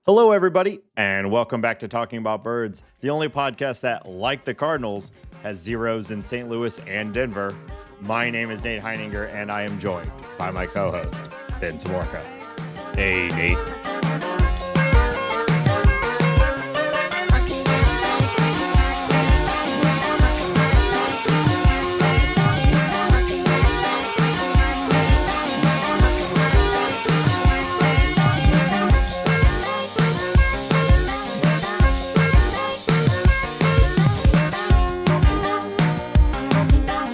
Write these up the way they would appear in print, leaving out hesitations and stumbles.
Hello, everybody, and welcome back to Talking About Birds, the only podcast that, like the Cardinals, has zeros in St. Louis and Denver. My name is Nate Heininger, and I am joined by my co-host, Ben Samorka. Hey, Nate.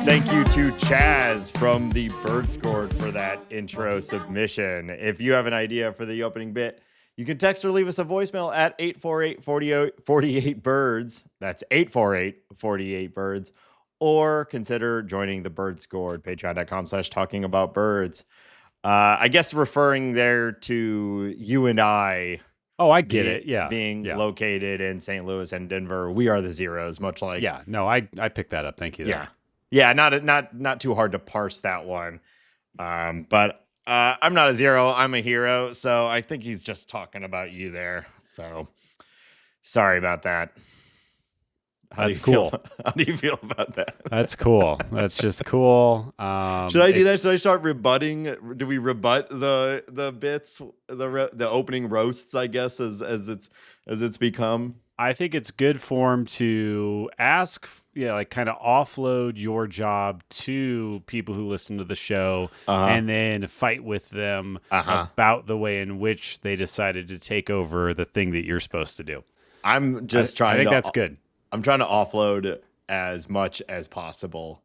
Thank you to Chaz from the Bird Scored for that intro submission. If you have an idea for the opening bit, you can text or leave us a voicemail at 848-48-BIRDS. That's 848-48-BIRDS. Or consider joining the Bird Scored, patreon.com/talkingaboutbirds. I guess referring there to you and I. Oh, I get it. Yeah. Being located in St. Louis and Denver, we are the zeros, much like. Yeah. No, I picked that up. Thank you. Yeah. Yeah, not too hard to parse that one. But I'm not a zero. I'm a hero. So I think he's just talking about you there. So sorry about that. That's cool. How do you feel about that? That's cool. That's just cool. Should I do that? Should I start rebutting? Do we rebut the bits, the opening roasts, I guess, as it's become? I think it's good form to ask, kind of offload your job to people who listen to the show and then fight with them about the way in which they decided to take over the thing that you're supposed to do. I'm just trying I think that's good. I'm trying to offload as much as possible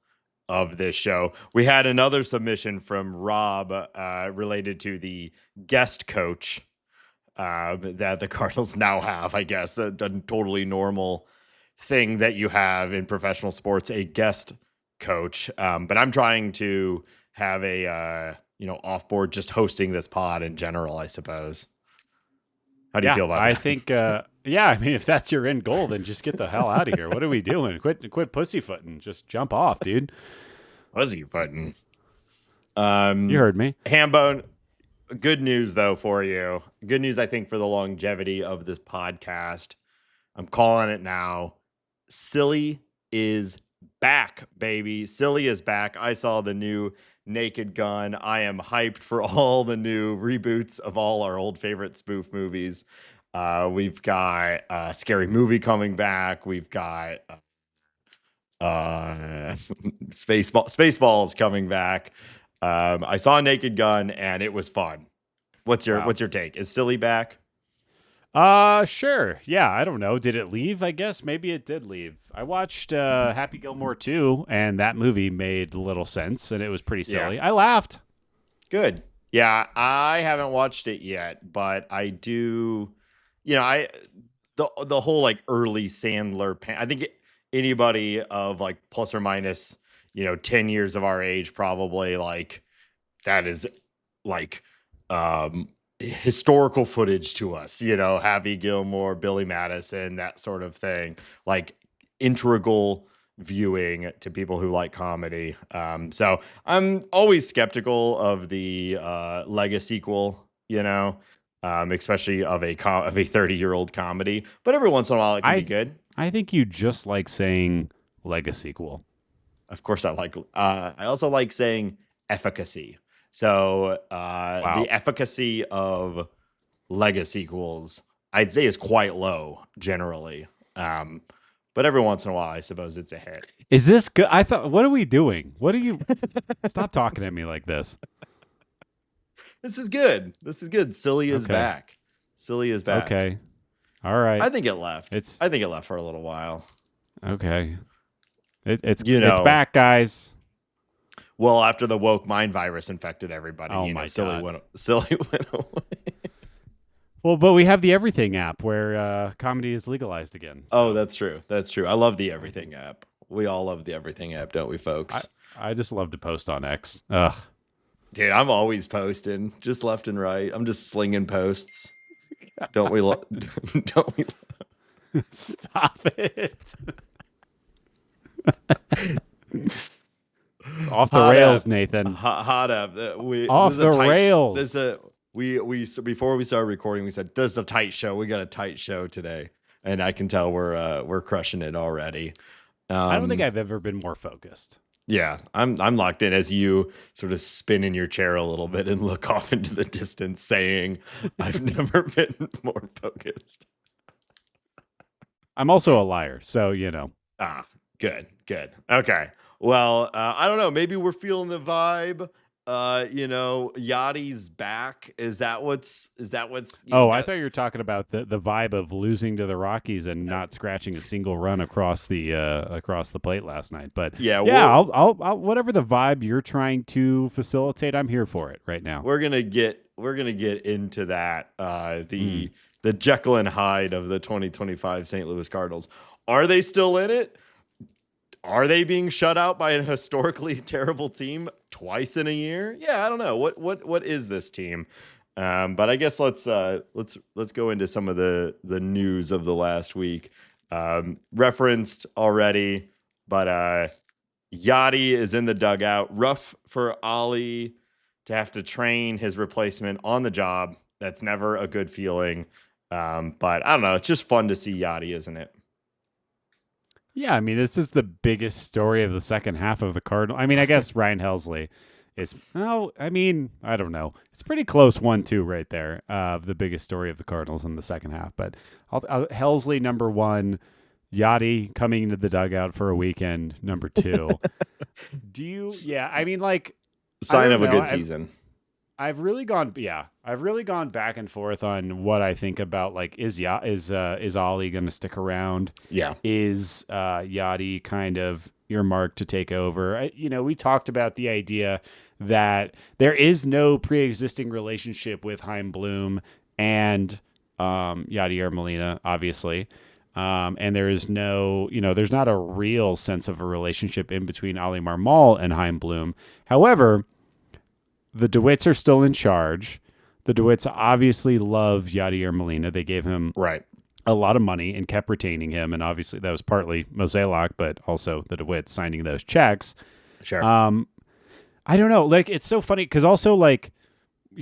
of this show. We had another submission from Rob related to the guest coach that the Cardinals now have, I guess, a totally normal thing that you have in professional sports, a guest coach. But I'm trying to have a, off-board just hosting this pod in general, I suppose. How do you feel about that? I think, if that's your end goal, then just get the hell out of here. What are we doing? Quit pussyfooting. Just jump off, dude. Pussyfooting. You heard me. Hambone. Good news, though, for you. Good news, I think, for the longevity of this podcast. I'm calling it now. Silly is back, baby. Silly is back. I saw the new Naked Gun. I am hyped for all the new reboots of all our old favorite spoof movies. We've got Scary Movie coming back. We've got Spaceballs coming back. I saw Naked Gun and it was fun. What's your take? Is Silly back? Sure. Yeah, I don't know. Did it leave? I guess maybe it did leave. I watched Happy Gilmore 2 and that movie made little sense and it was pretty silly. Yeah. I laughed. Good. Yeah, I haven't watched it yet, but I do, the whole like early Sandler I think anybody of like plus or minus 10 years of our age, probably like that is like historical footage to us, Happy Gilmore, Billy Madison, that sort of thing, like integral viewing to people who like comedy. So I'm always skeptical of the Lega sequel, especially of a 30-year-old comedy, but every once in a while it can be good. I think you just like saying Lega sequel. Of course, I also like saying efficacy. So the efficacy of Lega sequels, I'd say, is quite low generally. But every once in a while, I suppose it's a hit. Is this good? I thought, what are we doing? What are you? Stop talking at me like this. This is good. Silly is back. Silly is back. Okay. All right. I think it left. I think it left for a little while. Okay. It's back, guys. Well, after the woke mind virus infected everybody, Silly went away. Well, but we have the Everything app where comedy is legalized again. Oh, that's true. I love the Everything app. We all love the Everything app, don't we, folks? I just love to post on X. Ugh. Dude, I'm always posting, just left and right. I'm just slinging posts. Don't we? Don't we? Stop it. It's off the rails, Nathan. Hot up. Off the rails. before we started recording, we said, "This is a tight show. We got a tight show today," and I can tell we're crushing it already. I don't think I've ever been more focused. Yeah, I'm locked in as you sort of spin in your chair a little bit and look off into the distance, saying, "I've never been more focused." I'm also a liar, so you know. Good. Okay. Well, I don't know. Maybe we're feeling the vibe. Yadi's back. Is that what's? I thought you were talking about the vibe of losing to the Rockies and not scratching a single run across the plate last night. But I'll whatever the vibe you're trying to facilitate, I'm here for it right now. We're gonna get into that. The Jekyll and Hyde of the 2025 St. Louis Cardinals. Are they still in it? Are they being shut out by a historically terrible team twice in a year? Yeah, I don't know. What is this team? But I guess let's go into some of the news of the last week. Referenced already, but Yadi is in the dugout. Rough for Ollie to have to train his replacement on the job. That's never a good feeling. But I don't know. It's just fun to see Yadi, isn't it? Yeah, I mean, this is the biggest story of the second half of the Cardinals. I mean, I guess Ryan Helsley is. Oh, I mean, I don't know. It's pretty close 1-2 right there of the biggest story of the Cardinals in the second half. But Helsley number 1, Yadi coming into the dugout for a weekend number 2. Yeah, I mean, like sign of a good season. I've really gone back and forth on what I think about, like, is Ollie going to stick around? Yeah. Is Yadi kind of earmarked to take over? We talked about the idea that there is no pre-existing relationship with Chaim Bloom and Yadier Molina, obviously. And there is no, there's not a real sense of a relationship in between Oli Marmol and Chaim Bloom. However, the DeWitts are still in charge. The DeWitts obviously love Yadier Molina. They gave him a lot of money and kept retaining him. And obviously that was partly Mozeliak, but also the DeWitts signing those checks. Sure. I don't know. Like, it's so funny because also, like,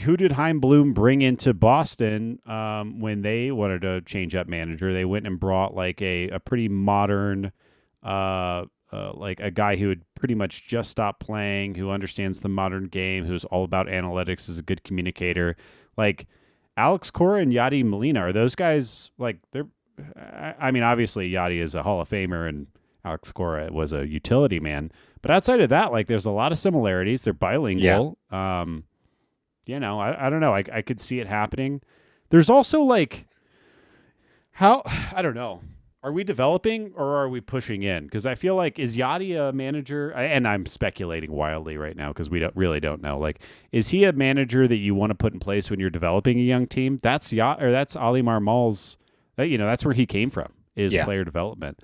who did Chaim Bloom bring into Boston when they wanted to change up manager? They went and brought like a pretty modern, like a guy who had pretty much just stopped playing, who understands the modern game, who's all about analytics, is a good communicator. Like Alex Cora and Yadi Molina, are those guys like they're? I mean, obviously Yadi is a Hall of Famer and Alex Cora was a utility man, but outside of that, like there's a lot of similarities. They're bilingual. Yeah. I don't know. I could see it happening. There's also like I don't know. Are we developing or are we pushing in? Because I feel like, is Yadi a manager? And I'm speculating wildly right now because we don't know. Like, is he a manager that you want to put in place when you're developing a young team? That's Oli Marmol's. That's where he came from, is player development.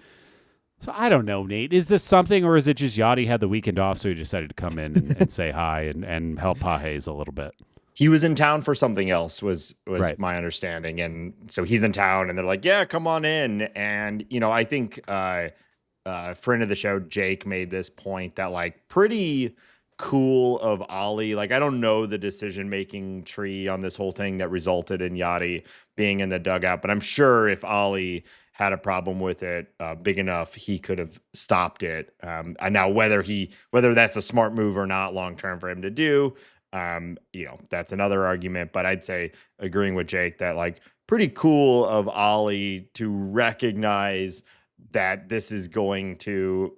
So I don't know, Nate. Is this something, or is it just Yadi had the weekend off, so he decided to come in and say hi and help Pages a little bit? He was in town for something else, was right. My understanding. And so he's in town and they're like, yeah, come on in. And, I think a friend of the show, Jake, made this point that, like, pretty cool of Ollie. Like, I don't know the decision-making tree on this whole thing that resulted in Yadi being in the dugout, but I'm sure if Ollie had a problem with it big enough, he could have stopped it. And now whether that's a smart move or not long-term for him to do, that's another argument, but I'd say, agreeing with Jake, that, like, pretty cool of Ollie to recognize that this is going to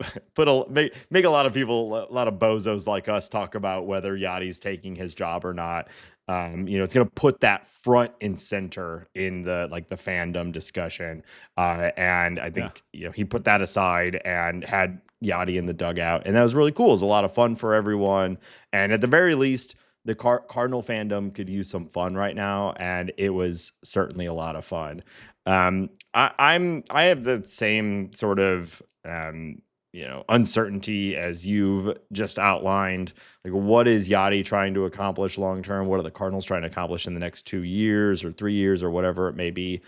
make a lot of people, a lot of bozos like us, talk about whether Yadi's taking his job or not. It's going to put that front and center in the fandom discussion. And I think, he put that aside and had Yadi in the dugout, and that was really cool. It was a lot of fun for everyone. And at the very least, the Cardinal fandom could use some fun right now, and it was certainly a lot of fun. I have the same sort of uncertainty as you've just outlined. Like, what is Yadi trying to accomplish long term? What are the Cardinals trying to accomplish in the next 2 years or 3 years or whatever it may be?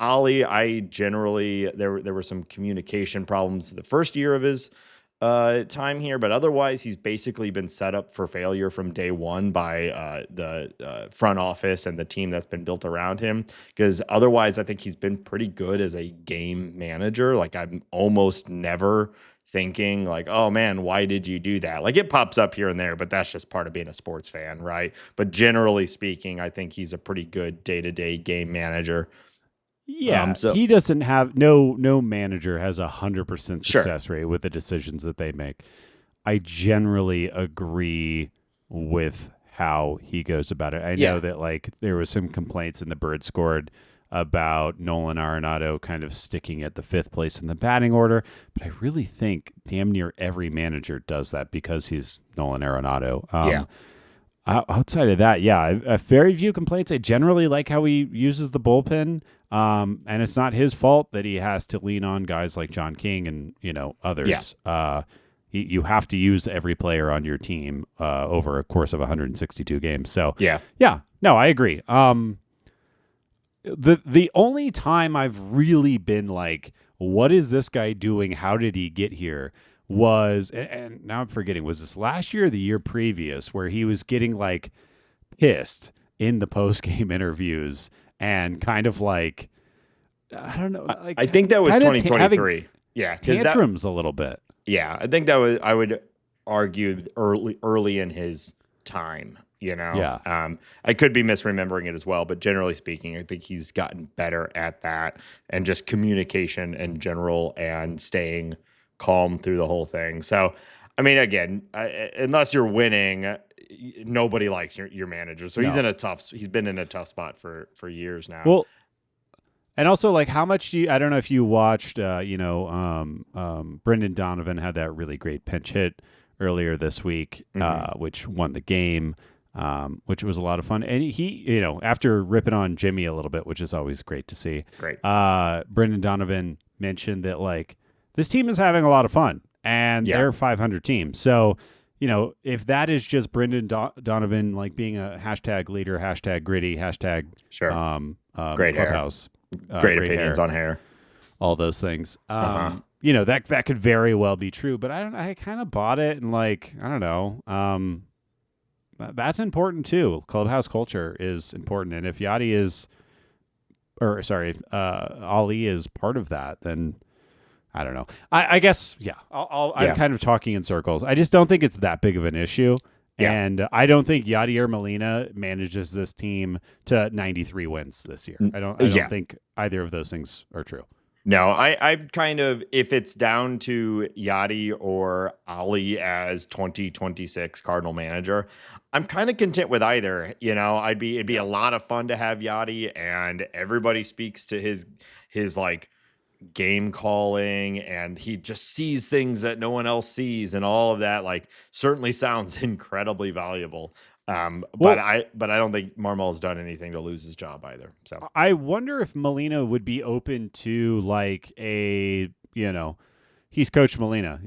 Ollie, there were some communication problems the first year of his time here, but otherwise he's basically been set up for failure from day one by the front office and the team that's been built around him. Because otherwise, I think he's been pretty good as a game manager. Like, I'm almost never thinking like, oh man, why did you do that? Like, it pops up here and there, but that's just part of being a sports fan, right? But generally speaking, I think he's a pretty good day-to-day game manager. Yeah, he doesn't have no manager has 100% success rate with the decisions that they make. I generally agree with how he goes about it. I know that like there was some complaints in the Bird Scored about Nolan Arenado kind of sticking at the 5th place in the batting order, but I really think damn near every manager does that because he's Nolan Arenado. Outside of that, very few complaints. I generally like how he uses the bullpen, and it's not his fault that he has to lean on guys like John King and others. You have to use every player on your team over a course of 162 games. So no, I agree. The only time I've really been like, what is this guy doing? How did he get here? Was, and now I'm forgetting, was this last year or the year previous where he was getting like pissed in the post-game interviews and kind of like, I don't know. Like, I think that was 2023. Tantrums a little bit. Yeah. I think that was, I would argue early in his time, I could be misremembering it as well, but generally speaking, I think he's gotten better at that and just communication in general and staying calm through the whole thing. So, I mean, again, unless you're winning, nobody likes your manager. So he's been in a tough spot for years now. Well, and also like how much I don't know if you watched, Brendan Donovan had that really great pinch hit earlier this week, which won the game, which was a lot of fun. And he, after ripping on Jimmy a little bit, which is always great to see. Great. Brendan Donovan mentioned that like, this team is having a lot of fun, and they're a 500 team. So, if that is just Brendan Donovan like being a hashtag leader, hashtag gritty, hashtag great clubhouse, great opinions on hair, all those things. That could very well be true. But I kind of bought it, and like I don't know. That's important too. Clubhouse culture is important, and if Ali is part of that, then. I don't know. I guess, I'm kind of talking in circles. I just don't think it's that big of an issue. Yeah. And I don't think Yadier Molina manages this team to 93 wins this year. I don't think either of those things are true. No, I kind of, if it's down to Yadi or Ali as 2026 Cardinal manager, I'm kind of content with either. It'd be a lot of fun to have Yadi, and everybody speaks to his like game calling, and he just sees things that no one else sees, and all of that like certainly sounds incredibly valuable. But I don't think Marmol's done anything to lose his job either. So I wonder if Molina would be open to like he's Coach Molina.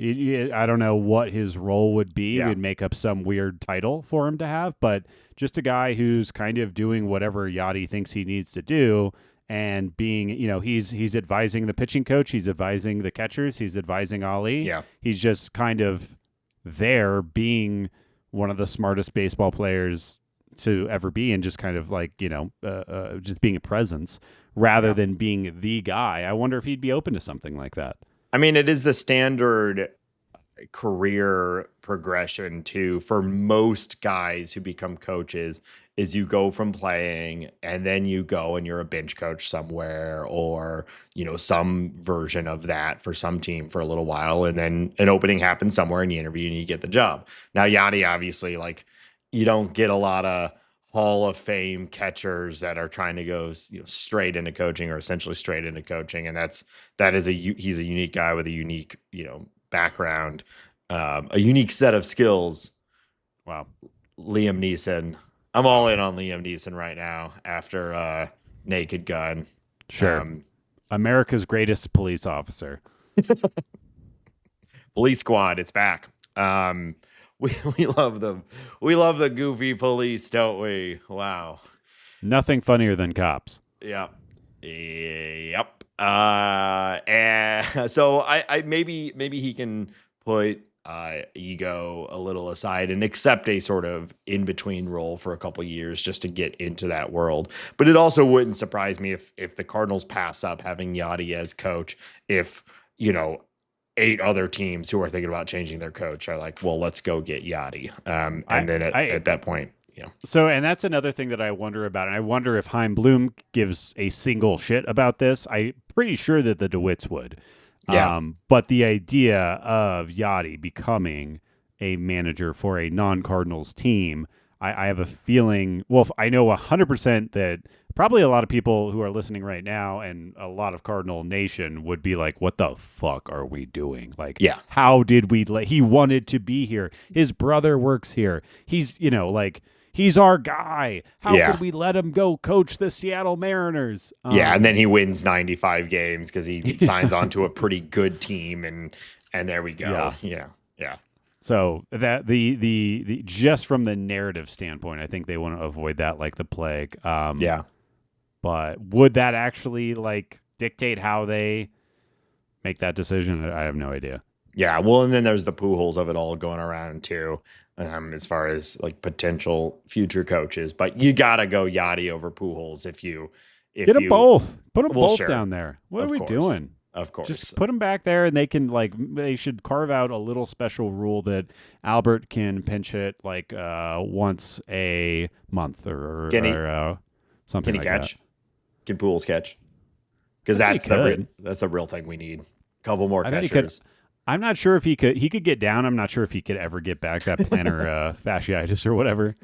I don't know what his role would be. Yeah. We'd make up some weird title for him to have, but just a guy who's kind of doing whatever Yadi thinks he needs to do. And being, he's advising the pitching coach, he's advising the catchers, he's advising Ali. Yeah. He's just kind of there being one of the smartest baseball players to ever be, and just kind of like, just being a presence rather than being the guy. I wonder if he'd be open to something like that. I mean, it is the standard career progression for most guys who become coaches is you go from playing and then you go and you're a bench coach somewhere, or some version of that for some team for a little while, and then an opening happens somewhere and you interview and you get the job. Now Yadi, obviously, like, you don't get a lot of Hall of Fame catchers that are trying to go straight into coaching, or essentially straight into coaching, and he's a unique guy with a unique background, a unique set of skills. Wow. Liam Neeson. I'm all in on Liam Neeson right now after Naked Gun. Sure. America's greatest police officer. Police Squad, it's back. We love them. We love the goofy police, don't we? Wow. Nothing funnier than cops. Yep. And so I maybe he can put ego a little aside and accept a sort of in-between role for a couple years just to get into that world. But it also wouldn't surprise me if the Cardinals pass up having Yadi as coach, if, 8 other teams who are thinking about changing their coach are like, well, let's go get Yadi. And then at that point, So, and that's another thing that I wonder about. And I wonder if Chaim Bloom gives a single shit about this. I'm pretty sure that the DeWitts would. Yeah. But the idea of Yadi becoming a manager for a non-Cardinals team, I have a feeling, well, I know 100% that probably a lot of people who are listening right now and a lot of Cardinal Nation would be like, what the fuck are we doing? Like, how did we he wanted to be here. His brother works here. He's, he's our guy. How could we let him go coach the Seattle Mariners? And then he wins 95 games because he signs on to a pretty good team, and there we go. Yeah. So that the just from the narrative standpoint, I think they want to avoid that like the plague. But would that actually dictate how they make that decision? I have no idea. Yeah, well, and then there's the Pujols of it all going around too. As far as potential future coaches, but you gotta go Yadi over Pujols if get them both. Put them both down there. What are we doing? Of course, just put them back there, and they can they should carve out a little special rule that Albert can pinch hit once a month or something. Can he like catch? That. Can Pujols catch? Because that's the real thing we need. Couple more catchers. I'm not sure if he could. He could get down. I'm not sure if he could ever get back that plantar fasciitis or whatever.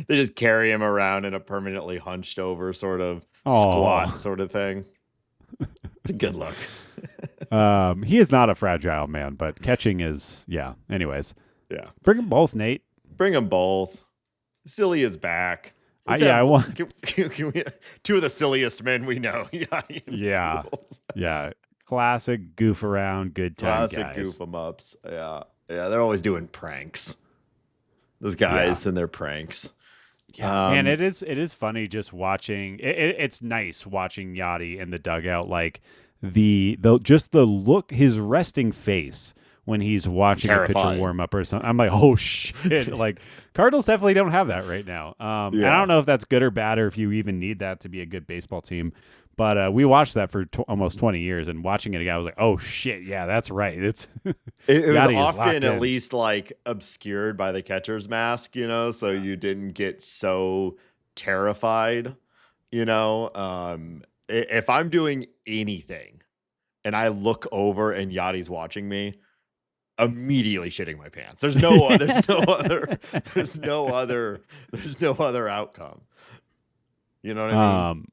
They just carry him around in a permanently hunched over sort of squat sort of thing. It's a good look. He is not a fragile man, but catching is, Anyways. Yeah. Bring them both, Nate. Bring them both. Silly is back. I want can we, 2 of the silliest men we know. Yeah. Classic goof around, good time Classic guys. Goof 'em ups. Yeah. They're always doing pranks. Those guys and their pranks. Yeah, and it is funny just watching. It's nice watching Yadi in the dugout, the look, his resting face when he's watching a pitcher warm up or something. I'm like, oh shit! Cardinals definitely don't have that right now. I don't know if that's good or bad, or if you even need that to be a good baseball team. But we watched that for almost 20 years, and watching it again, I was like, "Oh shit, yeah, that's right." It was often at least obscured by the catcher's mask, so you didn't get so terrified. If I'm doing anything, and I look over and Yadi's watching me, immediately shitting my pants. There's no other outcome. You know what I mean?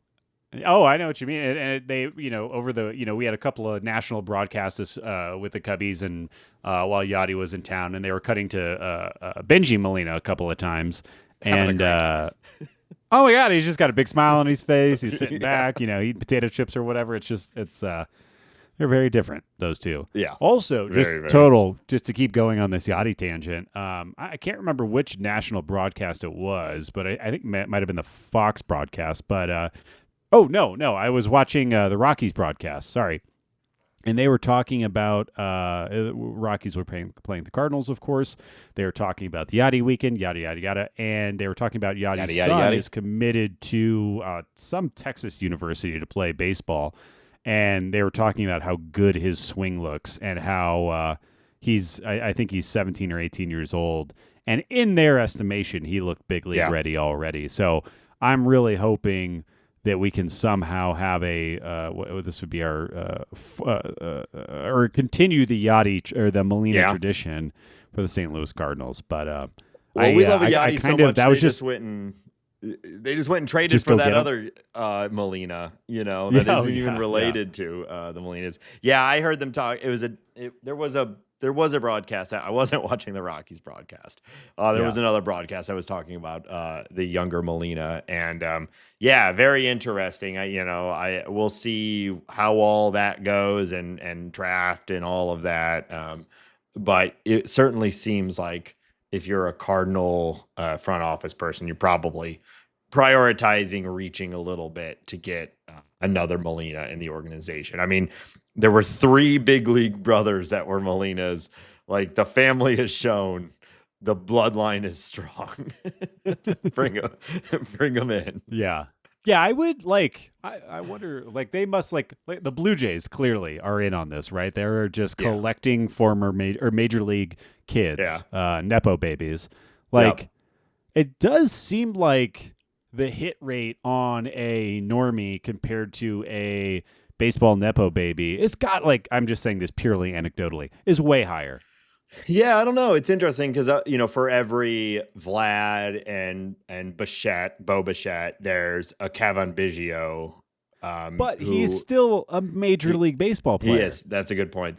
Oh, I know what you mean. And they, over the, we had a couple of national broadcasts with the Cubbies, and while Yadi was in town, and they were cutting to Benji Molina a couple of times, and oh my God, he's just got a big smile on his face. He's sitting back, eating potato chips or whatever. They're very different, those two. Yeah. Also, just to keep going on this Yadi tangent, I can't remember which national broadcast it was, but I think it might have been the Fox broadcast, but. Oh, no. I was watching the Rockies broadcast. Sorry. And they were talking about Rockies were playing the Cardinals, of course. They were talking about the Yadi weekend, yada, yada, yada. And they were talking about Yadi's son is committed to some Texas university to play baseball. And they were talking about how good his swing looks and how I think he's 17 or 18 years old. And in their estimation, he looked big league ready already. So I'm really hoping that we can somehow have this would be our or continue the Yadi or the Molina tradition for the St. Louis Cardinals. But we love Yadi so much. That was they just went and traded for that other Molina. That isn't even related to the Molinas. Yeah, I heard them talk. There was a broadcast. I wasn't watching the Rockies broadcast. There was another broadcast I was talking about the younger Molina, and very interesting. We'll see how all that goes and draft and all of that. But it certainly seems like if you're a Cardinal front office person, you're probably prioritizing reaching a little bit to get another Molina in the organization. I mean, there were 3 big league brothers that were Molinas. Like, the family has shown the bloodline is strong. bring them in. Yeah. Yeah, I would like. I wonder. Like, they must like the Blue Jays clearly are in on this, right? They're just collecting former major league kids, nepo babies. Like, it does seem like the hit rate on a normie compared to a baseball nepo baby, it's got like, I'm just saying this purely anecdotally, is way higher. Yeah, I don't know. It's interesting because for every Vlad and Bo Bichette, there's a Kevin Biggio. But he's still a major league baseball player. He is. That's a good point.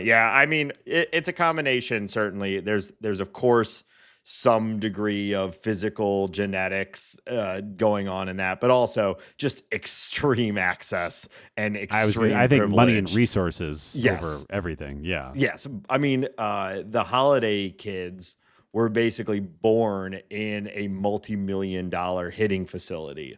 Yeah, I mean, it's a combination. Certainly, there's of course some degree of physical genetics going on in that, but also just extreme access and extreme I think privilege. Money and resources over everything. Yeah. Yes. I mean, the Holiday kids were basically born in a multi-million-dollar hitting facility,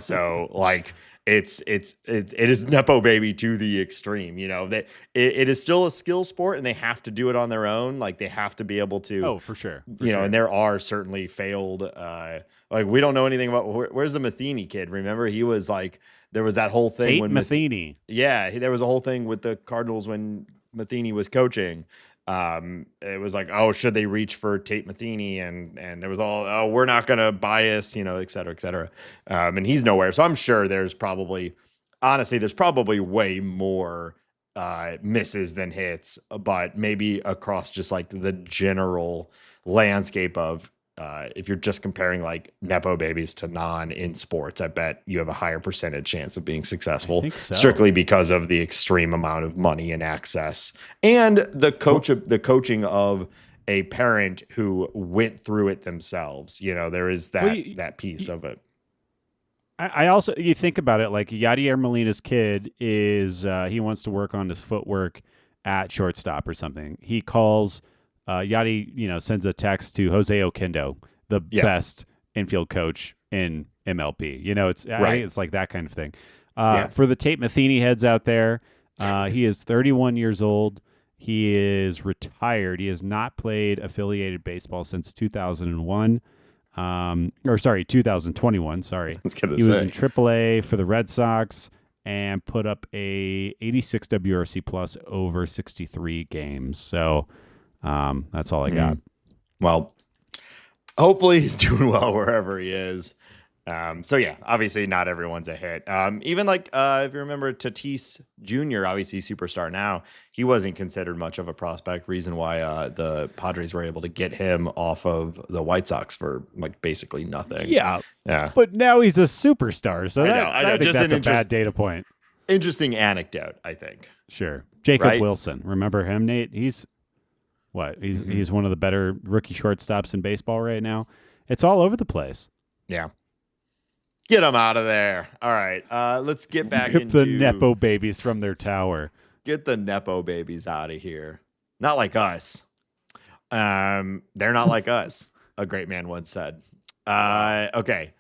so like it is nepo baby to the extreme, that it is still a skill sport and they have to do it on their own. Like, they have to be able to, oh, for sure. And there are certainly failed, like, we don't know anything about where's the Matheny kid. Remember, he was like, there was that whole thing when Matheny. There was a whole thing with the Cardinals when Matheny was coaching. It was like, oh, should they reach for Tate Matheny? And it was all, oh, we're not going to bias, et cetera, et cetera. And he's nowhere. So I'm sure there's probably way more misses than hits, but maybe across just like the general landscape of if you're just comparing like nepo babies to non in sports, I bet you have a higher percentage chance of being successful, strictly because of the extreme amount of money and access and the coaching of a parent who went through it themselves. There is that piece of it. I also, you think about it, like Yadier Molina's kid is, he wants to work on his footwork at shortstop or something. He calls Yadi, sends a text to Jose Oquendo, the best infield coach in MLB. I think it's like that kind of thing. For the Tate Matheny heads out there, he is 31 years old. He is retired. He has not played affiliated baseball since 2001. 2021. Sorry. He was in AAA for the Red Sox and put up a 86 WRC plus over 63 games. So that's all I got. Well, hopefully he's doing well wherever he is. Obviously not everyone's a hit. Even like if you remember Tatis Jr., obviously superstar now, he wasn't considered much of a prospect. Reason why the Padres were able to get him off of the White Sox for like basically nothing. Yeah. But now he's a superstar, so I think that's a bad data point. Interesting anecdote, I think. Sure. Jacob Wilson, remember him, Nate? He's one of the better rookie shortstops in baseball right now. It's all over the place. Yeah. Get them out of there. All right. Let's get back into the nepo babies from their tower. Get the nepo babies out of here. Not like us. They're not like us, a great man once said. Okay.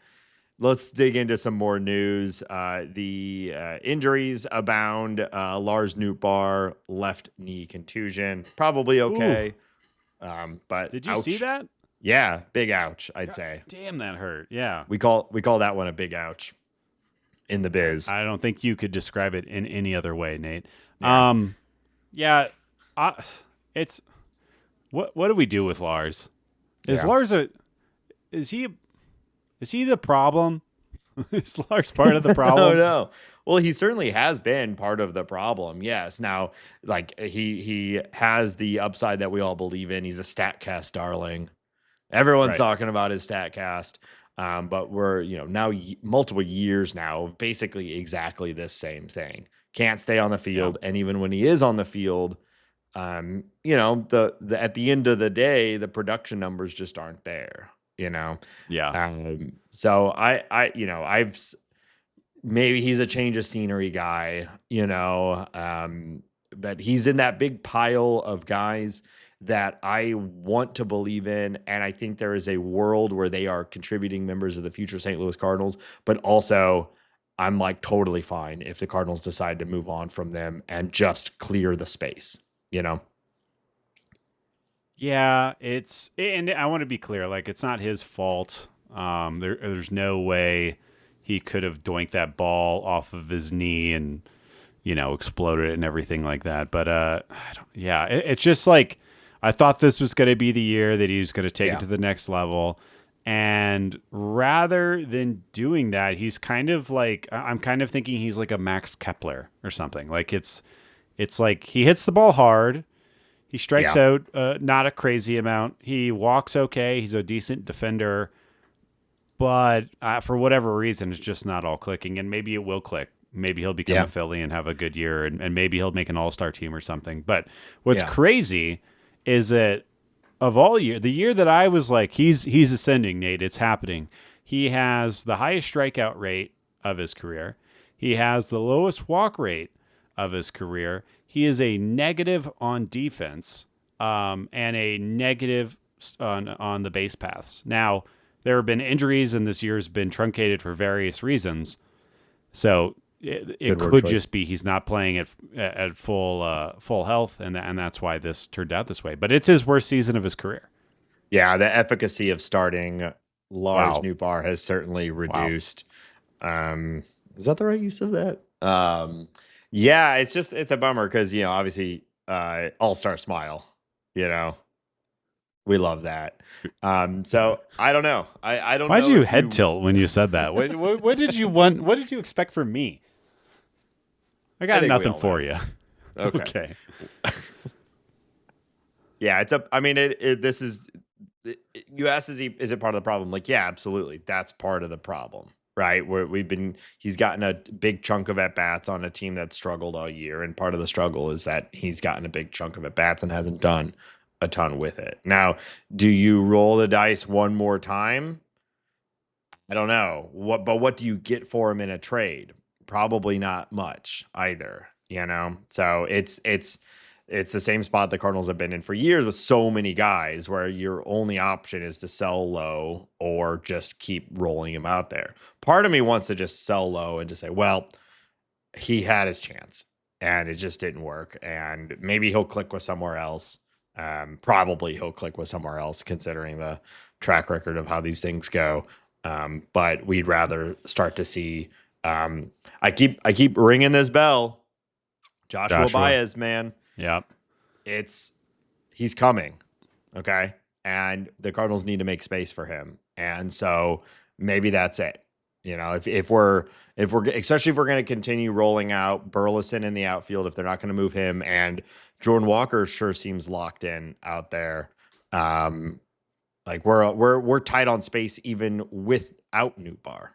Let's dig into some more news. The injuries abound. Lars Nootbaar, left knee contusion. Probably okay. But did you see that? Yeah, big ouch, I'd say. Damn, that hurt. Yeah. We call that one a big ouch in the biz. I don't think you could describe it in any other way, Nate. Yeah. It's what do we do with Lars? Is Lars is he the problem? Is Lars part of the problem? No. Well, he certainly has been part of the problem. Yes. Now, like he has the upside that we all believe in. He's a StatCast darling. Everyone's talking about his StatCast, but we're now multiple years now of basically exactly this same thing. Can't stay on the field, and even when he is on the field, at the end of the day, the production numbers just aren't there. So I've maybe he's a change of scenery guy, but he's in that big pile of guys that I want to believe in. And I think there is a world where they are contributing members of the future St. Louis Cardinals, but also I'm like totally fine if the Cardinals decide to move on from them and just clear the space, you know? Yeah, and I want to be clear, like it's not his fault. There's no way he could have doinked that ball off of his knee and exploded it and everything like that. But it's just like I thought this was going to be the year that he was going to take it to the next level. And rather than doing that, he's kind of like, I'm kind of thinking he's like a Max Kepler or something. Like it's like he hits the ball hard. He strikes out not a crazy amount. He walks okay. He's a decent defender. But for whatever reason, it's just not all clicking. And maybe it will click. Maybe he'll become a Philly and have a good year. And maybe he'll make an all-star team or something. But what's crazy is that of all year, the year that I was like, he's ascending, Nate. It's happening. He has the highest strikeout rate of his career. He has the lowest walk rate of his career. He is a negative on defense and a negative on the base paths. Now, there have been injuries, and this year has been truncated for various reasons. So it could just be he's not playing at full health, and that's why this turned out this way. But it's his worst season of his career. Yeah, the efficacy of starting Lars Nootbaar has certainly reduced. Is that the right use of that? Yeah, it's a bummer because obviously all-star smile. We love that. So I don't know. I don't. Why'd know you head tilt when you said that? What did you want? What did you expect from me? I got nothing for you. Okay. Yeah, it's a. I mean, this is. You asked, is it part of the problem? Like, yeah, absolutely. That's part of the problem, right? Where he's gotten a big chunk of at bats on a team that struggled all year, and part of the struggle is that he's gotten a big chunk of at bats and hasn't done a ton with it. Now, do you roll the dice one more time? I don't know. What do you get for him in a trade? Probably not much either, So it's the same spot the Cardinals have been in for years with so many guys where your only option is to sell low or just keep rolling him out there. Part of me wants to just sell low and just say, well, he had his chance and it just didn't work. And maybe he'll click with somewhere else. Probably he'll click with somewhere else considering the track record of how these things go. But we'd rather start to see, I keep ringing this bell. Joshua Baez, man. Yeah. He's coming. Okay. And the Cardinals need to make space for him. And so maybe that's it. If we're especially if we're going to continue rolling out Burleson in the outfield, if they're not going to move him, and Jordan Walker sure seems locked in out there. Like we're tight on space even without Nootbaar,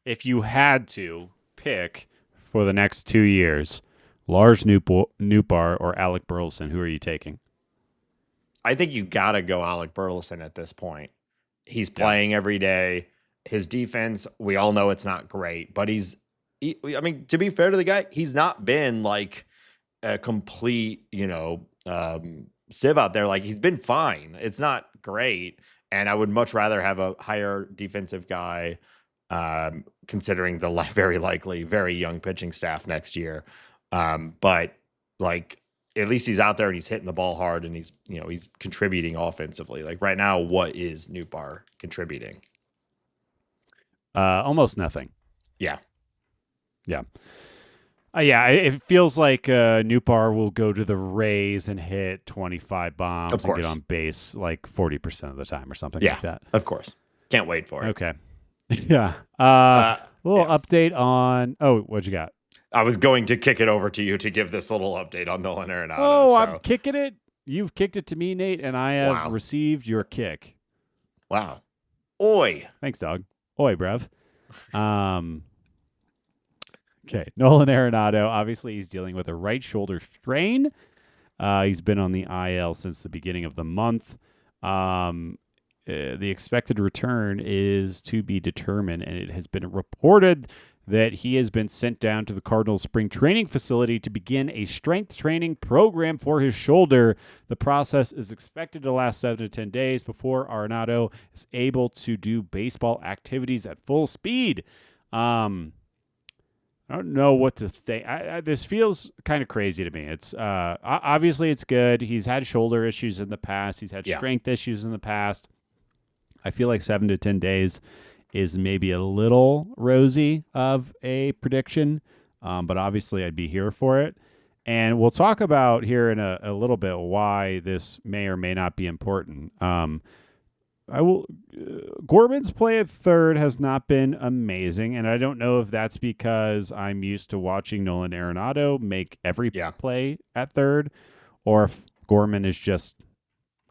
If you had to pick for the next 2 years, Lars Nootbaar or Alec Burleson, who are you taking? I think you got to go Alec Burleson at this point. He's playing every day. His defense, we all know it's not great, but to be fair to the guy, he's not been like a complete, sieve out there. Like he's been fine. It's not great. And I would much rather have a higher defensive guy, considering the very likely very young pitching staff next year. But like, at least he's out there and he's hitting the ball hard and he's contributing offensively. Like right now, what is Nootbaar contributing? Almost nothing. Yeah. It feels like Nootbaar will go to the Rays and hit 25 bombs and get on base like 40% of the time or something like that. Of course. Can't wait for it. Okay. Yeah. Little update on... Oh, what'd you got? I was going to kick it over to you to give this little update on Nolan Arenado. Oh, I'm kicking it? You've kicked it to me, Nate, and I have received your kick. Wow. Oi. Thanks, dog. Oi, bruv. Okay, Nolan Arenado, obviously he's dealing with a right shoulder strain. He's been on the IL since the beginning of the month. The expected return is to be determined, and it has been reported that he has been sent down to the Cardinals spring training facility to begin a strength training program for his shoulder. The process is expected to last 7 to 10 days before Arenado is able to do baseball activities at full speed. I don't know what to think. This feels kind of crazy to me. It's obviously it's good. He's had shoulder issues in the past. He's had strength issues in the past. I feel like 7 to 10 days is maybe a little rosy of a prediction, but obviously I'd be here for it. And we'll talk about here in a little bit why this may or may not be important. Gorman's play at third has not been amazing, and I don't know if that's because I'm used to watching Nolan Arenado make every play at third, or if Gorman is just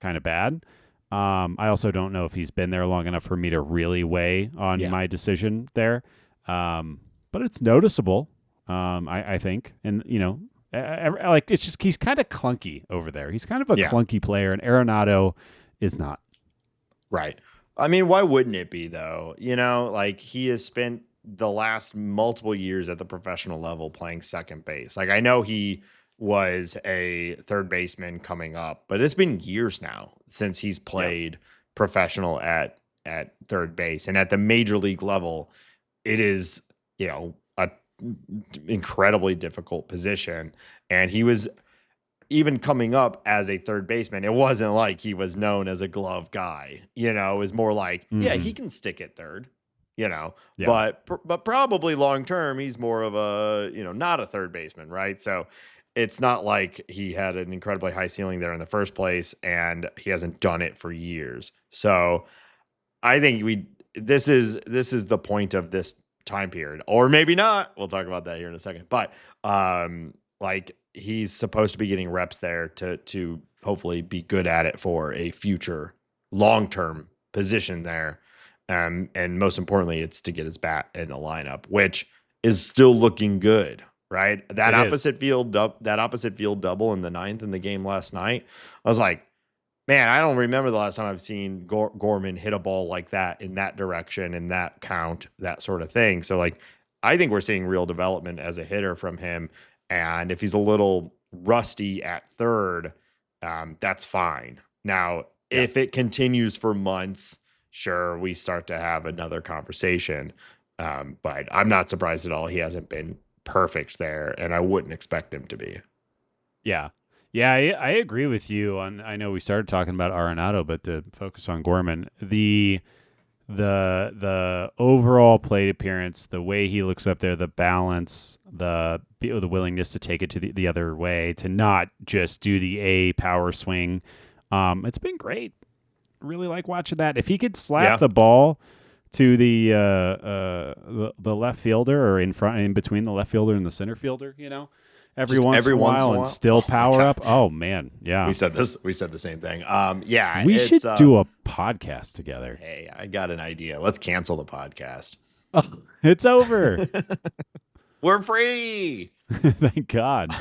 kind of bad. I also don't know if he's been there long enough for me to really weigh on my decision there. But it's noticeable, I think, and like it's just he's kind of clunky over there. He's kind of a clunky player, and Arenado is not. Right. I mean, why wouldn't it be, though? Like he has spent the last multiple years at the professional level playing second base. Like I know he was a third baseman coming up, but it's been years now since he's played professional at third base. And at the major league level, it is, a incredibly difficult position. And he was even coming up as a third baseman, it wasn't like he was known as a glove guy. It was more like, he can stick at third, but probably long term, he's more of a, not a third baseman, right? So it's not like he had an incredibly high ceiling there in the first place, and he hasn't done it for years. So I think this is the point of this time period, or maybe not. We'll talk about that here in a second. But he's supposed to be getting reps there to hopefully be good at it for a future long-term position there. And most importantly, it's to get his bat in the lineup, which is still looking good, right? That opposite field double in the ninth in the game last night. I was like, man, I don't remember the last time I've seen Gorman hit a ball like that in that direction, in that count, that sort of thing. So I think we're seeing real development as a hitter from him. And if he's a little rusty at third, that's fine. Now, if it continues for months, sure, we start to have another conversation. But I'm not surprised at all. He hasn't been perfect there, and I wouldn't expect him to be. Yeah. Yeah, I agree with you. I know we started talking about Arenado, but to focus on Gorman, the overall plate appearance, the way he looks up there, the balance, the willingness to take it to the other way, to not just do the power swing. It's been great. Really like watching that. If he could slap the ball to the left fielder or in between the left fielder and the center fielder, every once in a while and still power up. Oh man, yeah. We said the same thing. We should do a podcast together. Hey, I got an idea. Let's cancel the podcast. Oh, it's over. We're free. Thank God.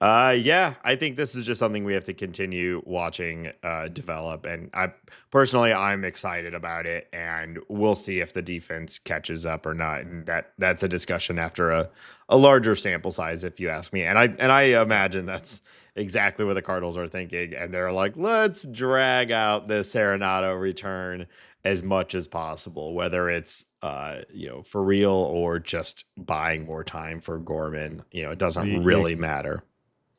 I think this is just something we have to continue watching develop, and I'm excited about it, and we'll see if the defense catches up or not, and that's a discussion after a larger sample size, if you ask me. And I imagine that's exactly what the Cardinals are thinking, and they're like, let's drag out this Arenado return as much as possible, whether it's for real or just buying more time for Gorman. It doesn't really matter.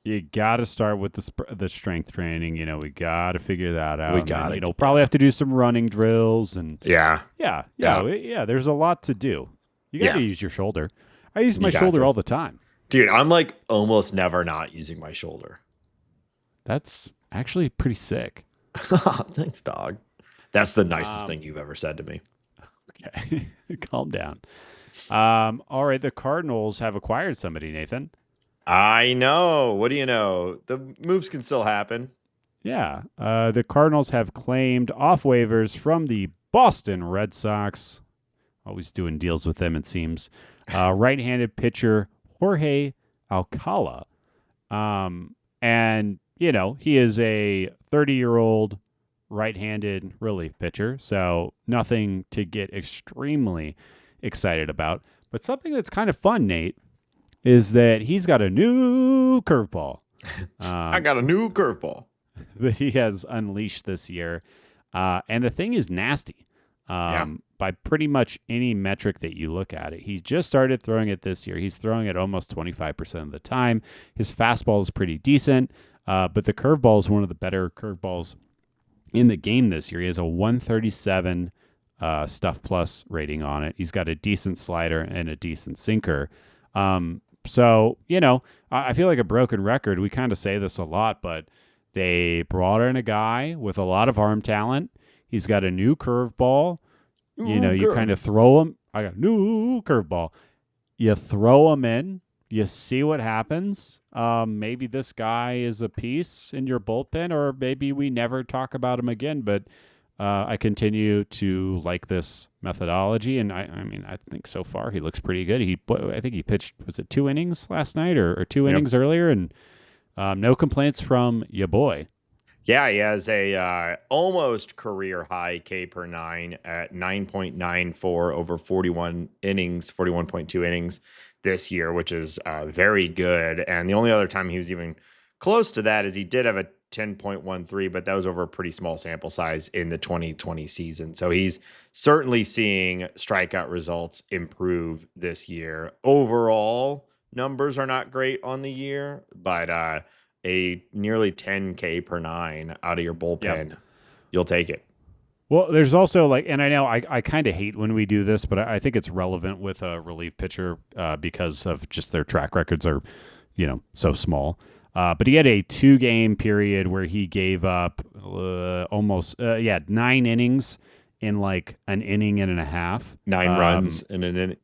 You got to start with the strength training. We got to figure that out. We got to, probably have to do some running drills and yeah. There's a lot to do. You got to use your shoulder. I use my shoulder all the time, dude. I'm almost never not using my shoulder. That's actually pretty sick. Thanks, dog. That's the nicest thing you've ever said to me. Okay. Calm down. All right. The Cardinals have acquired somebody, Nathan. I know. What do you know? The moves can still happen. Yeah. The Cardinals have claimed off waivers from the Boston Red Sox. Always doing deals with them, it seems. Right-handed pitcher Jorge Alcala. And, he is a 30-year-old right-handed relief pitcher, so nothing to get extremely excited about. But something that's kind of fun, Nate, is that he's got a new curveball. I got a new curveball that he has unleashed this year. And the thing is nasty. by pretty much any metric that you look at it. He just started throwing it this year. He's throwing it almost 25% of the time. His fastball is pretty decent, but the curveball is one of the better curveballs in the game this year. He has a 137 stuff plus rating on it. He's got a decent slider and a decent sinker. So, I feel like a broken record. We kind of say this a lot, but they brought in a guy with a lot of arm talent. He's got a new curveball. You kind of throw him. I got a new curveball. You throw him in. You see what happens. Maybe this guy is a piece in your bullpen, or maybe we never talk about him again. But I continue to like this methodology, and I think so far he looks pretty good. I think he pitched, was it 2 innings last night or 2 innings earlier, and no complaints from your boy. Yeah, he has a almost career high K per 9 at 9.94 over 41 innings, 41.2 innings this year, which is very good. And the only other time he was even close to that is he did have a 10.13, but that was over a pretty small sample size in the 2020 season. So he's certainly seeing strikeout results improve this year. Overall, numbers are not great on the year, but a nearly 10K per 9 out of your bullpen, you'll take it. Well, there's also and I know I kind of hate when we do this, but I think it's relevant with a relief pitcher because of just their track records are, so small. But he had a 2-game period where he gave up almost 9 innings in an inning and a half. 9 runs in an inning.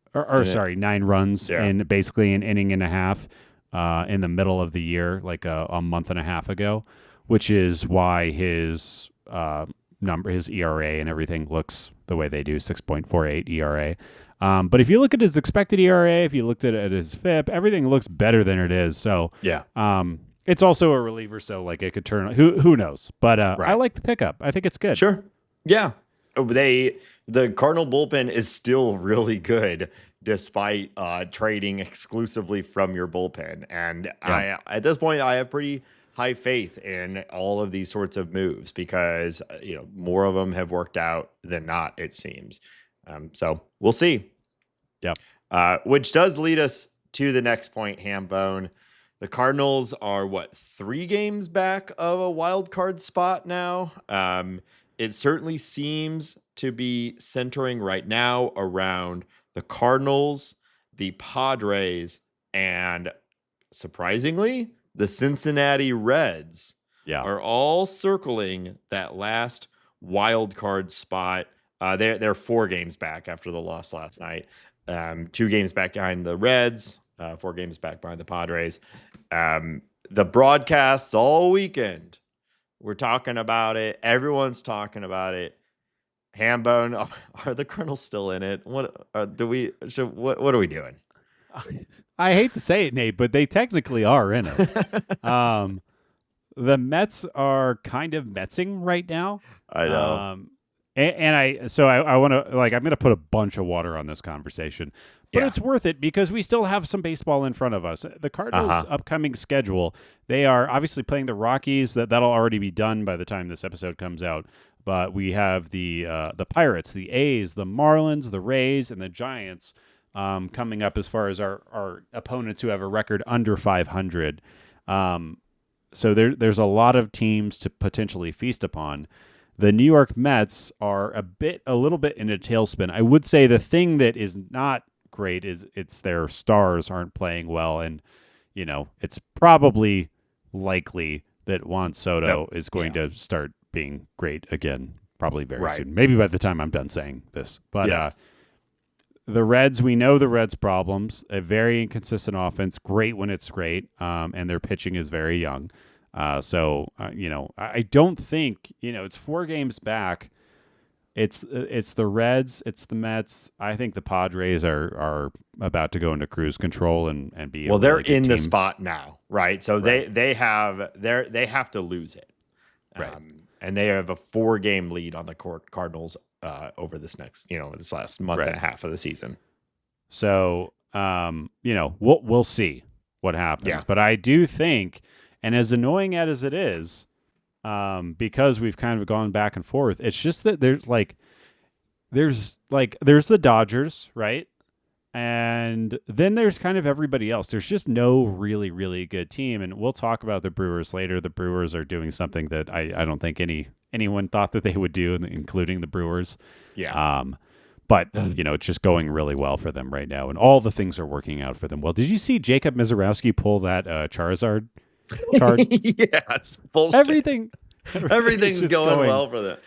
Sorry, 9 runs in basically an inning and a half. In the middle of the year, a month and a half ago, which is why his his ERA and everything looks the way they do, 6.48 ERA. But if you look at his expected ERA, if you looked at his FIP, everything looks better than it is. So it's also a reliever, so it could turn. Who knows? But I like the pickup. I think it's good. Sure. Yeah. The Cardinal bullpen is still really good, despite trading exclusively from your bullpen. And at this point, I have pretty high faith in all of these sorts of moves because, more of them have worked out than not, it seems. So we'll see. Yeah. Which does lead us to the next point, Hambone. The Cardinals are 3 games back of a wild card spot now. It certainly seems to be centering right now around the Cardinals, the Padres, and surprisingly, the Cincinnati Reds are all circling that last wild card spot. They're 4 games back after the loss last night. 2 games back behind the Reds, 4 games back behind the Padres. The broadcasts all weekend, we're talking about it. Everyone's talking about it. Hambone, are the Cardinals still in it? What are we doing? I hate to say it, Nate, but they technically are in it. The Mets are kind of Metsing right now. I know. I want to I'm going to put a bunch of water on this conversation, but it's worth it because we still have some baseball in front of us. The Cardinals' upcoming schedule, they are obviously playing the Rockies. That'll already be done by the time this episode comes out. But we have the Pirates, the A's, the Marlins, the Rays, and the Giants coming up as far as our opponents who have a record under 500. So there's a lot of teams to potentially feast upon. The New York Mets are a little bit in a tailspin. I would say the thing that is not great is it's their stars aren't playing well, and it's probably likely that Juan Soto is going to start being great again, probably very soon. Maybe by the time I'm done saying this. But the Reds, we know the Reds' problems. A very inconsistent offense, great when it's great, and their pitching is very young. I don't think, it's 4 games back. It's the Reds, it's the Mets. I think the Padres are about to go into cruise control and be well. They're really in team. The spot now, right? So they have to lose it, right? And they have a 4-game lead on the Cardinals over this last month and a half of the season. So we'll see what happens, but I do think. And as annoying as it is, because we've kind of gone back and forth, it's just that there's there's the Dodgers, right? And then there's kind of everybody else. There's just no really, really good team. And we'll talk about the Brewers later. The Brewers are doing something that I don't think anyone thought that they would do, including the Brewers. Yeah. But, it's just going really well for them right now. And all the things are working out for them well. Did you see Jacob Mizorowski pull that Charizard chart? Yeah, it's bullshit. Everything's going well for them.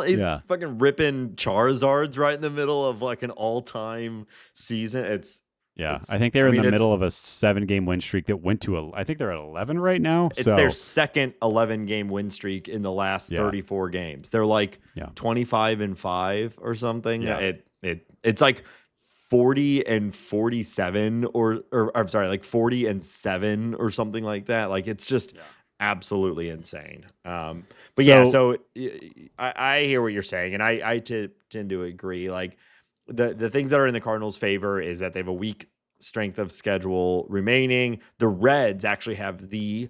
He's fucking ripping Charizards right in the middle of like an all-time season. I think they're in the middle of a 7-game win streak that went to I think they're at 11 right now. It's their second 11-game win streak in the last 34 games. They're like 25-5 or something. Yeah. It's like 40-47 or I'm sorry, like 40-7 or something like that. Like it's just absolutely insane. I hear what you're saying, and I tend to agree. Like the things that are in the Cardinals' favor is that they have a weak strength of schedule remaining. The Reds actually have the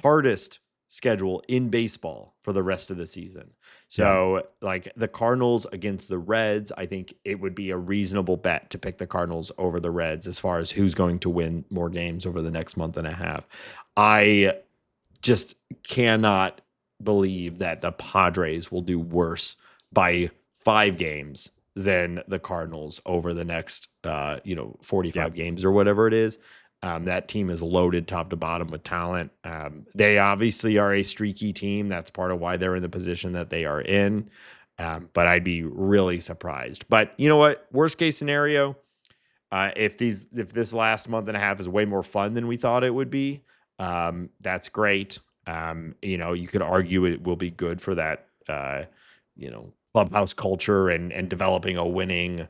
hardest schedule in baseball for the rest of the season. So like the Cardinals against the Reds, I think it would be a reasonable bet to pick the Cardinals over the Reds as far as who's going to win more games over the next month and a half. I just cannot believe that the Padres will do worse by 5 games than the Cardinals over the next 45 games or whatever it is. That team is loaded top to bottom with talent. They obviously are a streaky team. That's part of why they're in the position that they are in. But I'd be really surprised. But you know what? Worst case scenario, if this last month and a half is way more fun than we thought it would be, that's great. You could argue it will be good for that, clubhouse culture and developing a winning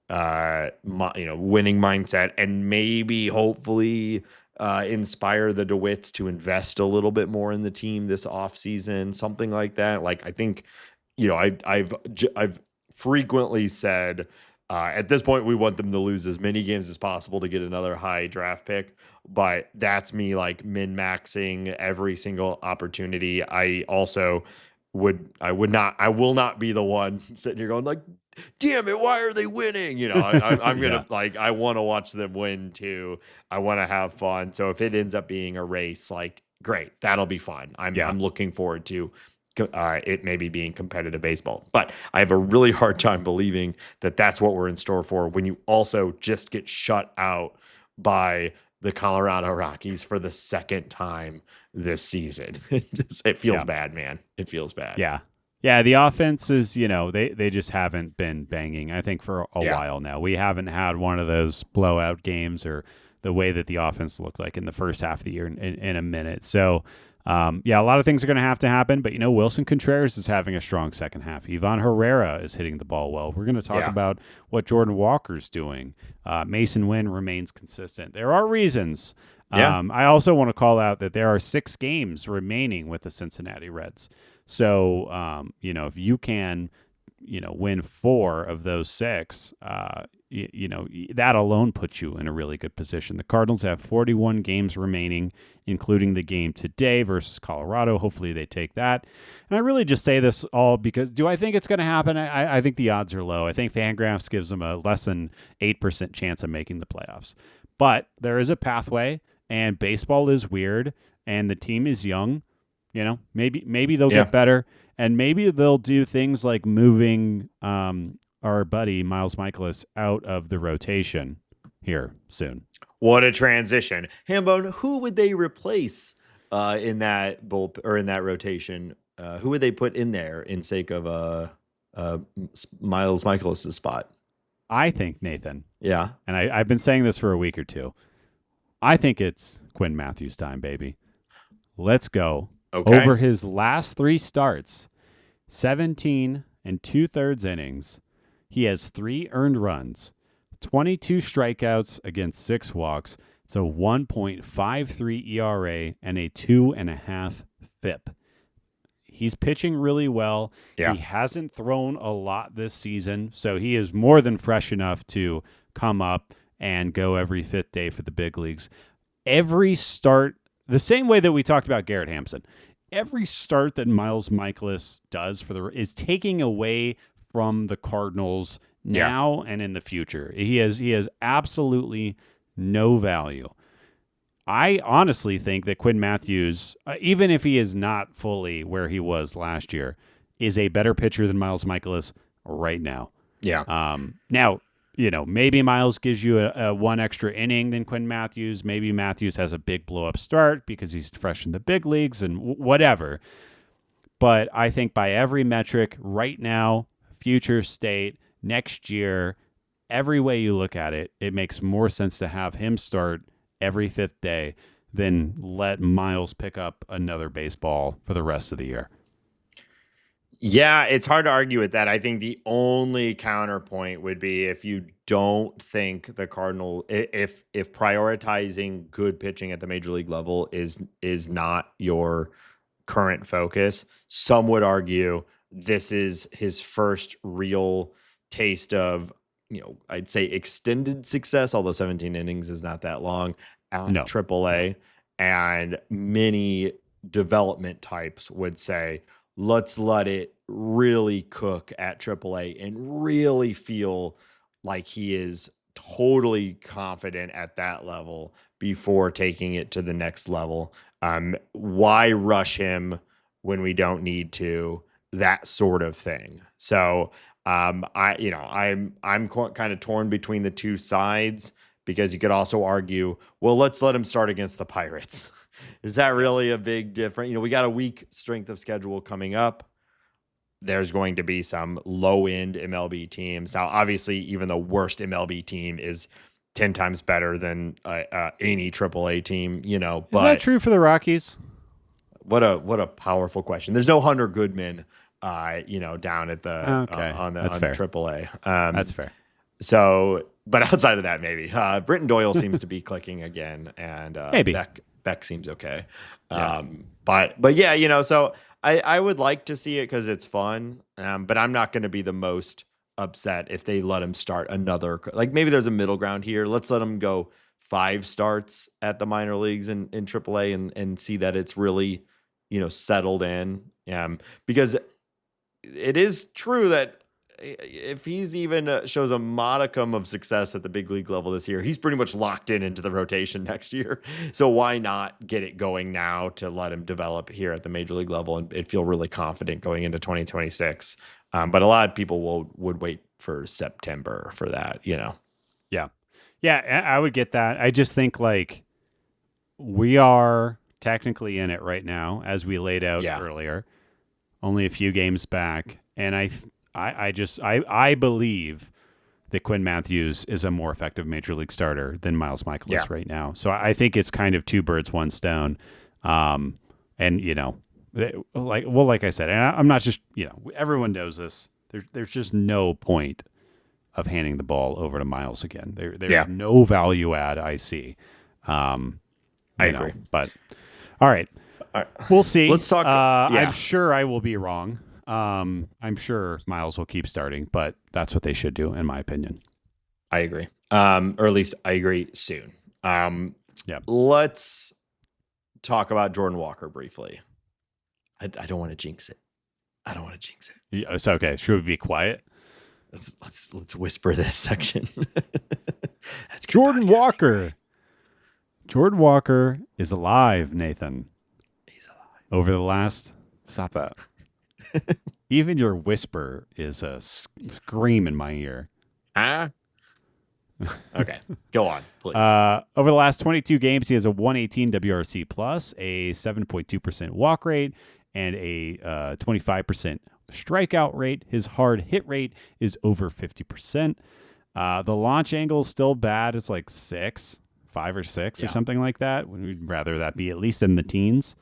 mindset, and maybe hopefully inspire the DeWitts to invest a little bit more in the team this offseason, something like that. Like, I think, I've frequently said, at this point, we want them to lose as many games as possible to get another high draft pick. But that's me like min-maxing every single opportunity. I will not be the one sitting here going like, damn it, why are they winning? I'm gonna I want to watch them win too. I want to have fun. So if it ends up being a race, like, great, that'll be fun. I'm looking forward to it maybe being competitive baseball. But I have a really hard time believing that that's what we're in store for when you also just get shut out by the Colorado Rockies for the second time this season. It feels bad, man. It feels bad. Yeah. Yeah, the offense is, they just haven't been banging, I think, for a while now. We haven't had one of those blowout games or the way that the offense looked like in the first half of the year in a minute. So, a lot of things are going to have to happen. But, Wilson Contreras is having a strong second half. Ivan Herrera is hitting the ball well. We're going to talk about what Jordan Walker's doing. Mason Wynn remains consistent. There are reasons. I also want to call out that there are 6 games remaining with the Cincinnati Reds. So, if you can, win 4 of those 6, that alone puts you in a really good position. The Cardinals have 41 games remaining, including the game today versus Colorado. Hopefully they take that. And I really just say this all because, do I think it's going to happen? I think the odds are low. I think Fangraphs gives them a less than 8% chance of making the playoffs. But there is a pathway, and baseball is weird, and the team is young. Maybe they'll get better, and maybe they'll do things like moving our buddy Miles Michaelis out of the rotation here soon. What a transition. Hambone, who would they replace in that in that rotation? Who would they put in there in sake of Miles Michaelis' spot? I think Nathan. Yeah. And I've been saying this for a week or two. I think it's Quinn Matthews time, baby. Let's go. Okay. Over his last 3 starts, 17 2/3 innings, he has 3 earned runs, 22 strikeouts against 6 walks. It's a 1.53 ERA and a 2.5 FIP. He's pitching really well. Yeah. He hasn't thrown a lot this season, so he is more than fresh enough to come up and go every 5th day for the big leagues. Every start, the same way that we talked about Garrett Hampson, every start that Miles Michaelis does is taking away from the Cardinals now and in the future. He has absolutely no value. I honestly think that Quinn Matthews, even if he is not fully where he was last year, is a better pitcher than Miles Mikolas right now. Yeah. Now, maybe Miles gives you a one extra inning than Quinn Matthews. Maybe Matthews has a big blow-up start because he's fresh in the big leagues and whatever. But I think by every metric right now, future state, next year, every way you look at it, it makes more sense to have him start every fifth day than let Miles pick up another baseball for the rest of the year. Yeah, it's hard to argue with that. I think the only counterpoint would be if you don't think the Cardinal, if prioritizing good pitching at the major league level is not your current focus, some would argue this is his first real taste of, I'd say extended success, although 17 innings is not that long at AAA. And many development types would say, let's let it really cook at AAA and really feel like he is totally confident at that level before taking it to the next level. Why rush him when we don't need to? That sort of thing. So I'm kind of torn between the two sides, because you could also argue, well, let's let him start against the Pirates. Is that really a big difference? We got a weak strength of schedule coming up. There's going to be some low-end MLB teams. Now, obviously, even the worst MLB team is 10 times better than any AAA team, But is that true for the Rockies? What a powerful question. There's no Hunter Goodman, down at the on AAA. That's fair. So, but outside of that, maybe Britton Doyle seems to be clicking again, and maybe Beck seems okay. But yeah, so I would like to see it because it's fun, but I'm not going to be the most upset if they let him start another. Like, maybe there's a middle ground here. Let's let him go 5 starts at the minor leagues in AAA and see that it's really, settled in. Because it is true that if he's even shows a modicum of success at the big league level this year, he's pretty much locked into the rotation next year. So why not get it going now to let him develop here at the major league level and feel really confident going into 2026? But a lot of people would wait for September for that, Yeah, I would get that. I just think we are technically in it right now, as we laid out earlier, only a few games back. And I believe that Quinn Matthews is a more effective major league starter than Miles Mikolas right now. So I think it's kind of 2 birds, 1 stone. And like I said, and I'm not just, everyone knows this. There's just no point of handing the ball over to Miles again. There's no value add I see. I agree. But all right, we'll see. Let's talk. I'm sure I will be wrong. I'm sure Miles will keep starting, but that's what they should do, in my opinion. I agree. Or at least I agree soon. Let's talk about Jordan Walker briefly. I don't want to jinx it. Yeah, it's okay. Should we be quiet? Let's whisper this section. That's Jordan Walker. Jordan Walker is alive, Nathan. He's alive. Over the last... Stop that. Even your whisper is a scream in my ear. Okay, go on, please. Over the last 22 games, he has a 118 WRC plus, a 7.2% walk rate, and a 25% strikeout rate. His hard hit rate is over 50%. The launch angle is still bad. It's like 5 or 6 or something like that. We'd rather that be at least in the teens.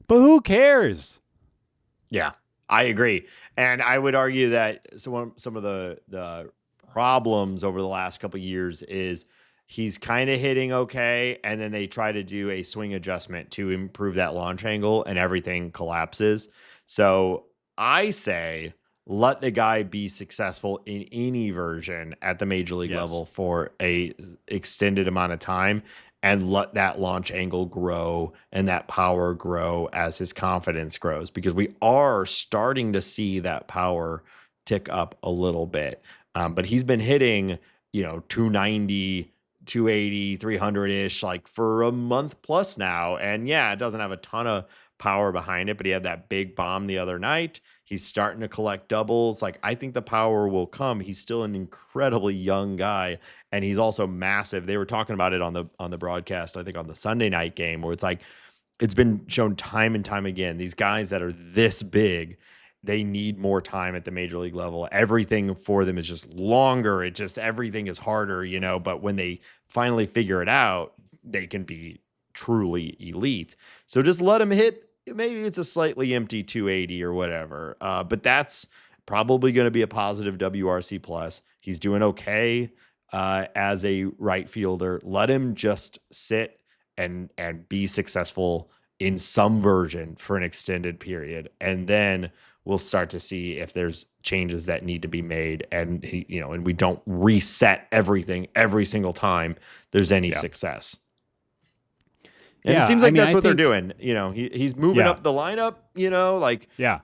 But who cares? Yeah, I agree. And I would argue that some of the problems over the last couple of years is he's kind of hitting okay, and then they try to do a swing adjustment to improve that launch angle, and everything collapses. So I say let the guy be successful in any version at the major league level for a extended amount of time, and let that launch angle grow and that power grow as his confidence grows, because we are starting to see that power tick up a little bit. But he's been hitting, 290, 280, 300-ish, like for a month plus now. And yeah, it doesn't have a ton of power behind it, but he had that big bomb the other night. He's starting to collect doubles. Like, I think the power will come. He's still an incredibly young guy, and he's also massive. They were talking about it on the broadcast, I think on the Sunday night game, where it's like, it's been shown time and time again, these guys that are this big, they need more time at the major league level. Everything for them is just longer. Everything is harder, but when they finally figure it out, they can be truly elite. So just let him hit. Maybe it's a slightly empty 280 or whatever. But that's probably going to be a positive WRC plus. He's doing okay as a right fielder. Let him just sit and be successful in some version for an extended period. And then we'll start to see if there's changes that need to be made. And and we don't reset everything every single time there's any success. And it seems like that's what they're doing. He's moving up the lineup,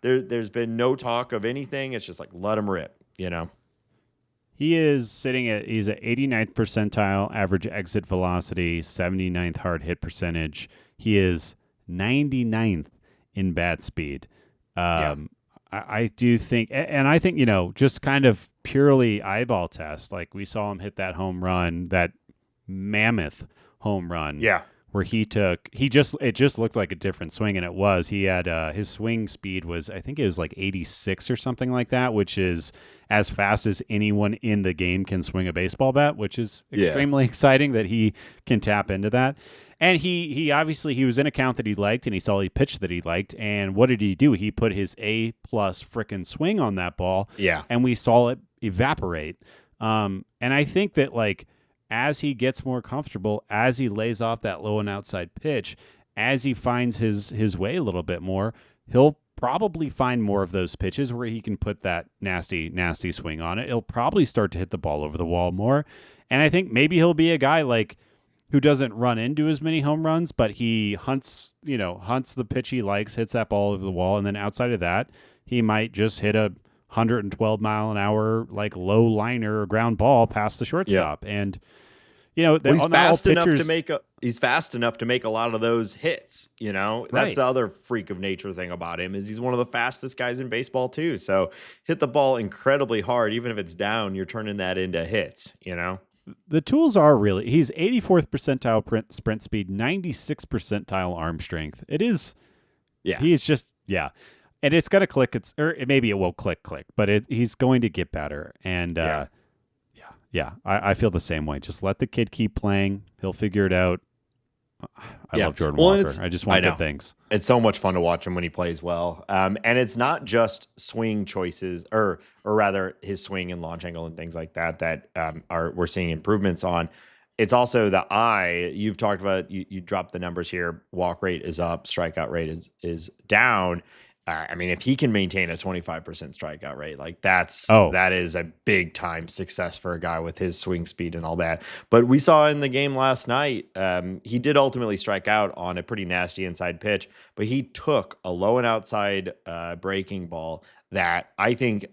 there's been no talk of anything. It's just like, let him rip, He is he's at 89th percentile average exit velocity, 79th hard hit percentage. He is 99th in bat speed. I do think, and I think, just kind of purely eyeball test, like we saw him hit that home run, that mammoth home run. Yeah. Where it just looked like a different swing, and it was. He had his swing speed was, I think it was like 86 or something like that, which is as fast as anyone in the game can swing a baseball bat, which is extremely exciting that he can tap into that. And he obviously, he was in a count that he liked, and he saw a pitch that he liked, and what did he do? He put his A+ frickin' swing on that ball, and we saw it evaporate. And I think that, like, as he gets more comfortable, as he lays off that low and outside pitch, as he finds his way a little bit more, he'll probably find more of those pitches where he can put that nasty, nasty swing on it. He'll probably start to hit the ball over the wall more. And I think maybe he'll be a guy like who doesn't run into as many home runs, but he hunts the pitch he likes, hits that ball over the wall. And then outside of that, he might just hit a 112 mile an hour, like low liner or ground ball past the shortstop. And, he's fast enough to make a lot of those hits. That's the other freak of nature thing about him, is he's one of the fastest guys in baseball too. So hit the ball incredibly hard. Even if it's down, you're turning that into hits, The tools are really, he's 84th percentile sprint speed, 96th percentile arm strength. It is, he's just, and it's going to click. Maybe it won't click, but he's going to get better. And I feel the same way. Just let the kid keep playing. He'll figure it out. I love Jordan Walker. I just want good things. It's so much fun to watch him when he plays well. And it's not just swing choices, or rather his swing and launch angle and things like that we're seeing improvements on. It's also the eye. You've talked about, you dropped the numbers here. Walk rate is up. Strikeout rate is down. If he can maintain a 25% strikeout rate, like that is a big time success for a guy with his swing speed and all that. But we saw in the game last night, he did ultimately strike out on a pretty nasty inside pitch, but he took a low and outside breaking ball that I think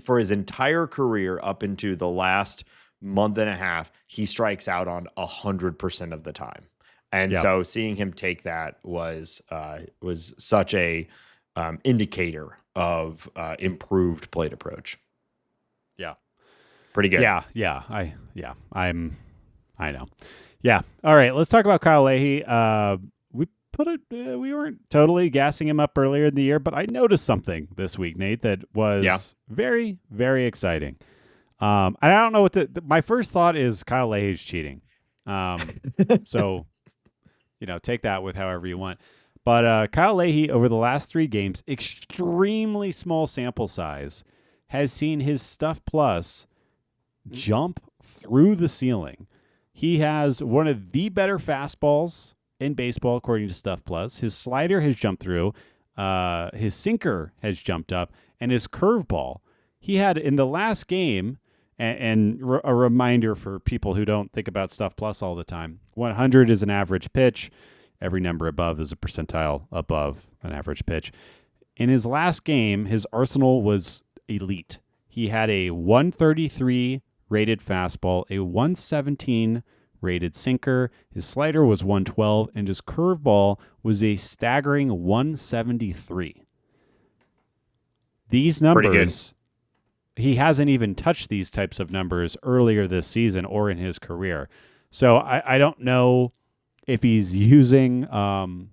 for his entire career up into the last month and a half, he strikes out on 100% of the time. And so seeing him take that was such a indicator of improved plate approach. Yeah. Pretty good. I know. Yeah. All right. Let's talk about Kyle Leahy. We weren't totally gassing him up earlier in the year, but I noticed something this week, Nate, that was very, very exciting. I don't know my first thought is Kyle Leahy's cheating. So, take that with however you want. But Kyle Leahy, over the last 3 games, extremely small sample size, has seen his stuff plus jump through the ceiling. He has one of the better fastballs in baseball, according to Stuff Plus. His slider has jumped through. His sinker has jumped up. And his curveball, he had in the last game, and a reminder for people who don't think about Stuff Plus all the time, 100 is an average pitch. Every number above is a percentile above an average pitch. In his last game, his arsenal was elite. He had a 133 rated fastball, a 117 rated sinker. His slider was 112, and his curveball was a staggering 173. These numbers, he hasn't even touched these types of numbers earlier this season or in his career. So I don't know if he's using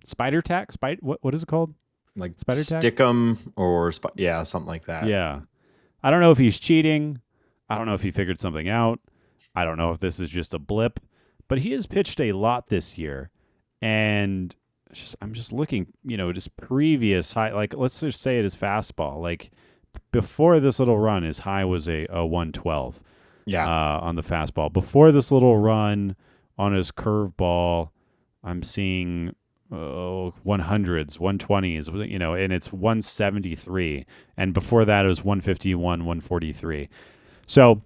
spider tack. What is it called? Like spider tack? Stickum or something like that. Yeah. I don't know if he's cheating. I don't know if he figured something out. I don't know if this is just a blip. But he has pitched a lot this year. And I'm just looking, just previous high, like let's just say it is fastball. Like before this little run, his high was a 112 on the fastball. Before this little run on his curveball, I'm seeing 100s, 120s, and it's 173. And before that, it was 151, 143. So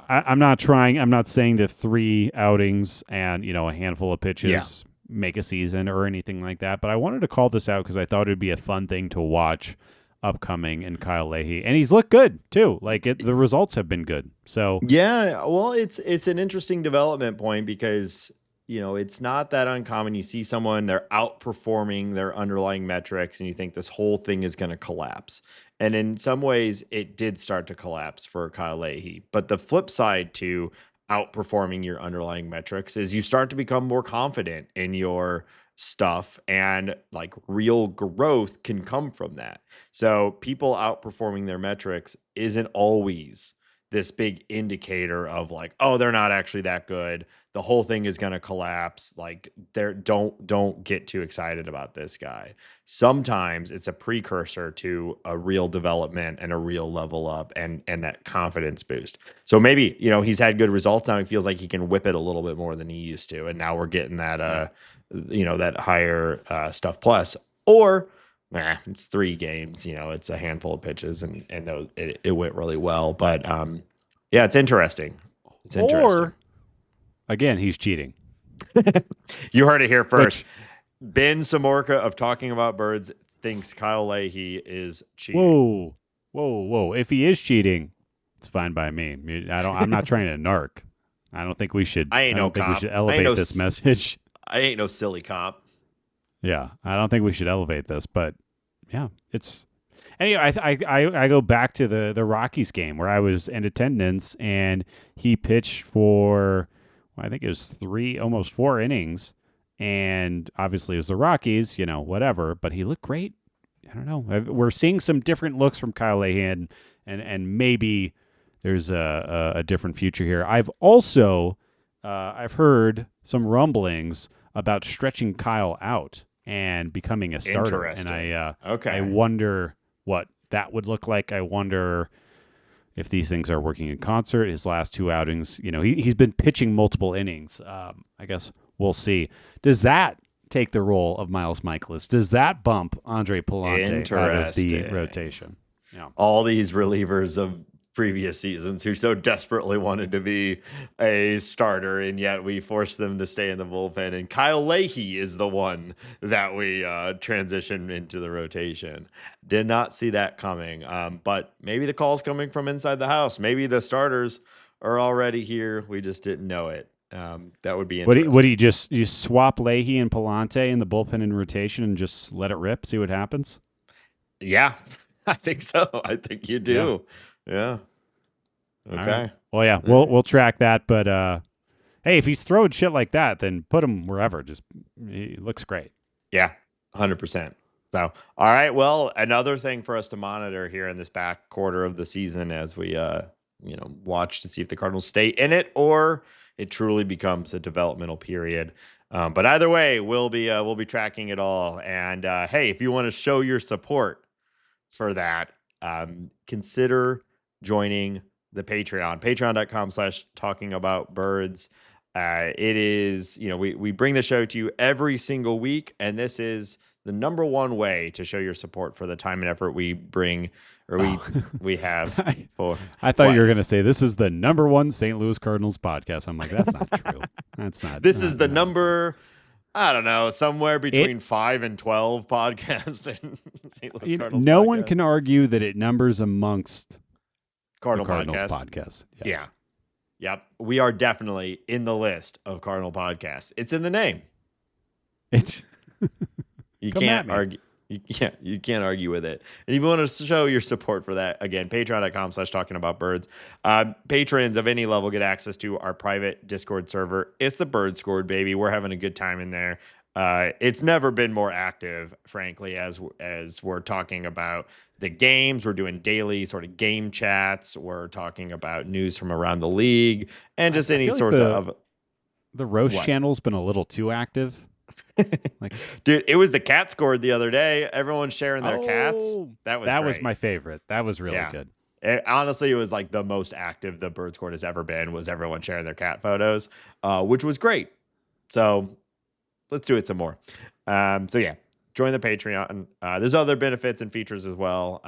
I'm not saying that 3 outings and, a handful of pitches make a season or anything like that. But I wanted to call this out because I thought it'd be a fun thing to watch upcoming in Kyle Leahy. And he's looked good too. Like the results have been good. So yeah, well, it's an interesting development point because it's not that uncommon. You see someone, they're outperforming their underlying metrics and you think this whole thing is going to collapse. And in some ways it did start to collapse for Kyle Leahy. But the flip side to outperforming your underlying metrics is you start to become more confident in your stuff, and like real growth can come from that. So people outperforming their metrics isn't always this big indicator of like, oh, they're not actually that good. The whole thing is going to collapse. Like don't get too excited about this guy. Sometimes it's a precursor to a real development and a real level up and that confidence boost. So maybe, he's had good results. Now he feels like he can whip it a little bit more than he used to. And now we're getting that, that higher stuff plus, or it's 3 games, it's a handful of pitches and it went really well. But it's interesting. It's interesting. Or again, he's cheating. You heard it here first. Ben Samorka of Talking About Birds thinks Kyle Leahy is cheating. Whoa. If he is cheating, it's fine by me. I'm not trying to narc. I don't think we should. I ain't no cop. We should elevate this message. I ain't no silly cop. Yeah, I don't think we should elevate this, but yeah, it's. Anyway, I go back to the Rockies game where I was in attendance and he pitched for, I think it was almost 4 innings, and obviously it was the Rockies, whatever, but he looked great. I don't know. We're seeing some different looks from Kyle Leahy, and maybe there's a different future here. I've also I've heard some rumblings about stretching Kyle out and becoming a starter, and I wonder what that would look like. I wonder if these things are working in concert. His last 2 outings, he's been pitching multiple innings. I guess we'll see. Does that take the role of Miles Michaelis? Does that bump Andre Pallante out of the rotation? Yeah. All these relievers of previous seasons who so desperately wanted to be a starter, and yet we forced them to stay in the bullpen. And Kyle Leahy is the one that we transitioned into the rotation. Did not see that coming. But maybe the call's coming from inside the house. Maybe the starters are already here. We just didn't know it. That would be interesting. Would he just swap Leahy and Pallante in the bullpen in rotation and just let it rip, see what happens? Yeah, I think so. I think you do. Yeah. Okay. Right. Well, yeah, we'll track that. But hey, if he's throwing shit like that, then put him wherever. He looks great. Yeah, 100%. So, all right. Well, another thing for us to monitor here in this back quarter of the season as we watch to see if the Cardinals stay in it or it truly becomes a developmental period. But either way, we'll be tracking it all. And hey, if you want to show your support for that, consider joining the patreon.com/talkingaboutbirds. It is, we bring the show to you every single week, and this is the number one way to show your support for the time and effort we bring, or we have. I thought you were going to say this is the number one St. Louis Cardinals podcast. I'm like, that's not true. That's not. This is the number I don't know, somewhere between 5 and 12 podcasts in St. Louis Cardinals. No one can argue that it numbers amongst Cardinals podcasts. Yes. Yeah. Yep. We are definitely in the list of Cardinal podcasts. It's in the name. It's you can't argue. You can't argue with it. And if you want to show your support for that, again, patreon.com/talkingaboutbirds. Patrons of any level get access to our private Discord server. It's the Bird Scored, baby. We're having a good time in there. It's never been more active, frankly, as we're talking about the games. We're doing daily sort of game chats. We're talking about news from around the league and just any sort of... The roast channel's been a little too active. Dude, it was the cat scored the other day. Everyone's sharing their cats. That was my favorite. That was really good. Honestly, it was like the most active the Bird Scored has ever been, was everyone sharing their cat photos, which was great. So let's do it some more. Join the Patreon. There's other benefits and features as well.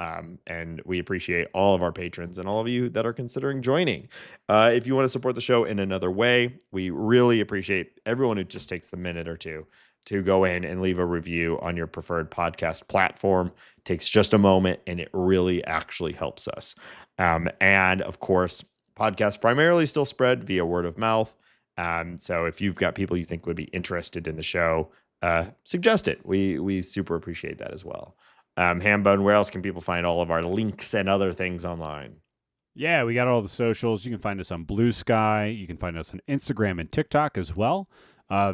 And we appreciate all of our patrons and all of you that are considering joining. If you want to support the show in another way, we really appreciate everyone who just takes the minute or two to go in and leave a review on your preferred podcast platform. It takes just a moment, and it really actually helps us. And of course, podcasts primarily still spread via word of mouth. So if you've got people you think would be interested in the show, suggest it. We super appreciate that as well. Hambone, where else can people find all of our links and other things online? Yeah, we got all the socials. You can find us on Blue Sky. You can find us on Instagram and TikTok as well.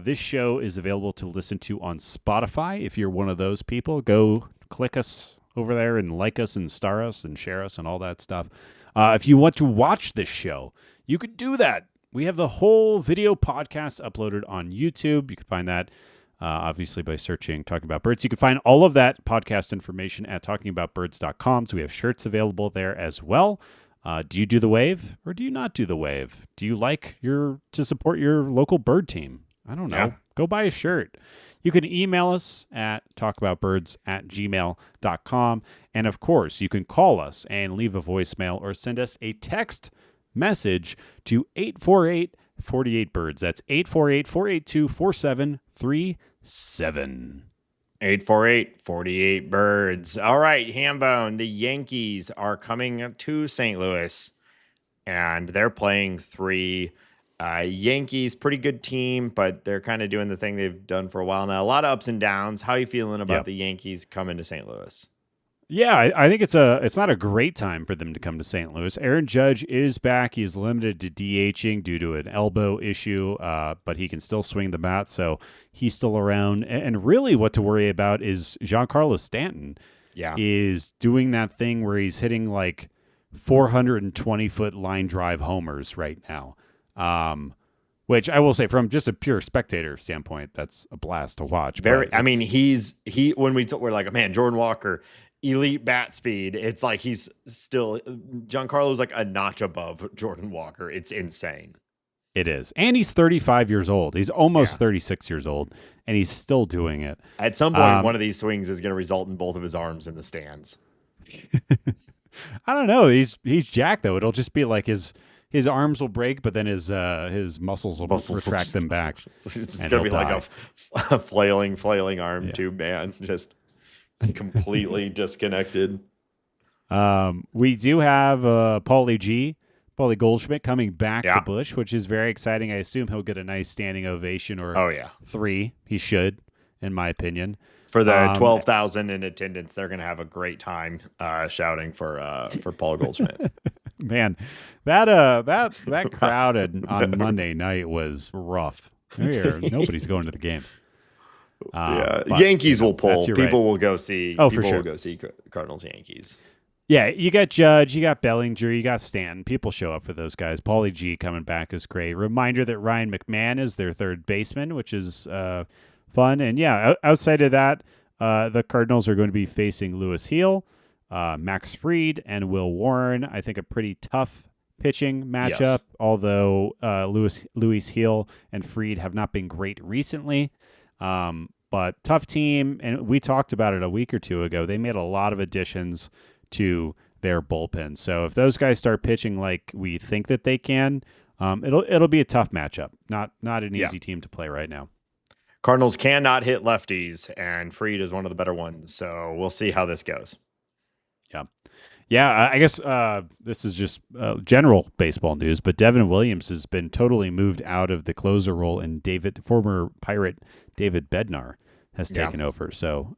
This show is available to listen to on Spotify. If you're one of those people, go click us over there and like us and star us and share us and all that stuff. If you want to watch this show, you could do that. We have the whole video podcast uploaded on YouTube. You can find that obviously by searching Talking About Birds. You can find all of that podcast information at talkingaboutbirds.com. So we have shirts available there as well. Do you do the wave or do you not do the wave? Do you like to support your local bird team? I don't know. Yeah. Go buy a shirt. You can email us at talkaboutbirds@gmail.com. And of course, you can call us and leave a voicemail or send us a text message to 848-48-BIRDS. That's 848-482-4737. 848-48-BIRDS. All right, Hambone, the Yankees are coming to St. Louis, and they're playing 3. Yankees, pretty good team, but they're kind of doing the thing they've done for a while now. A lot of ups and downs. How are you feeling about the Yankees coming to St. Louis? Yeah, I think it's not a great time for them to come to St. Louis. Aaron Judge is back. He's limited to DHing due to an elbow issue, but he can still swing the bat, so he's still around. And really what to worry about is Giancarlo Stanton is doing that thing where he's hitting like 420-foot line drive homers right now. Which I will say, from just a pure spectator standpoint, that's a blast to watch. When we're like, man, Jordan Walker, elite bat speed. It's like he's still, Giancarlo's like a notch above Jordan Walker. It's insane. It is. And he's 35 years old. He's almost 36 years old, and he's still doing it. At some point, one of these swings is going to result in both of his arms in the stands. I don't know. He's jacked, though. It'll just be like his arms will break, but then his muscles will retract them back. It's going to be like a flailing arm tube, man. Just completely disconnected. We do have Paulie Goldschmidt coming back to Busch, which is very exciting. I assume he'll get a nice standing ovation or 3. He should, in my opinion. For the 12,000 in attendance, they're going to have a great time shouting for Paul Goldschmidt. Man, that crowd on Monday night was rough. Nobody's going to the games. But, Yankees will pull. People will go see. Oh, for sure. Will go see Cardinals Yankees. Yeah, you got Judge, you got Bellinger, you got Stanton. People show up for those guys. Paulie G coming back is great. Reminder that Ryan McMahon is their third baseman, which is fun. And outside of that, the Cardinals are going to be facing Lewis Heel, Max Fried, and Will Warren. I think a pretty tough pitching matchup, although Lewis Heel and Fried have not been great recently. But tough team, and we talked about it a week or two ago. They made a lot of additions to their bullpen. So if those guys start pitching like we think that they can, it'll be a tough matchup. Not an easy team to play right now. Cardinals cannot hit lefties, and Fried is one of the better ones. So we'll see how this goes. Yeah. Yeah, I guess this is just general baseball news, but Devin Williams has been totally moved out of the closer role, and former Pirate David Bednar has taken over. So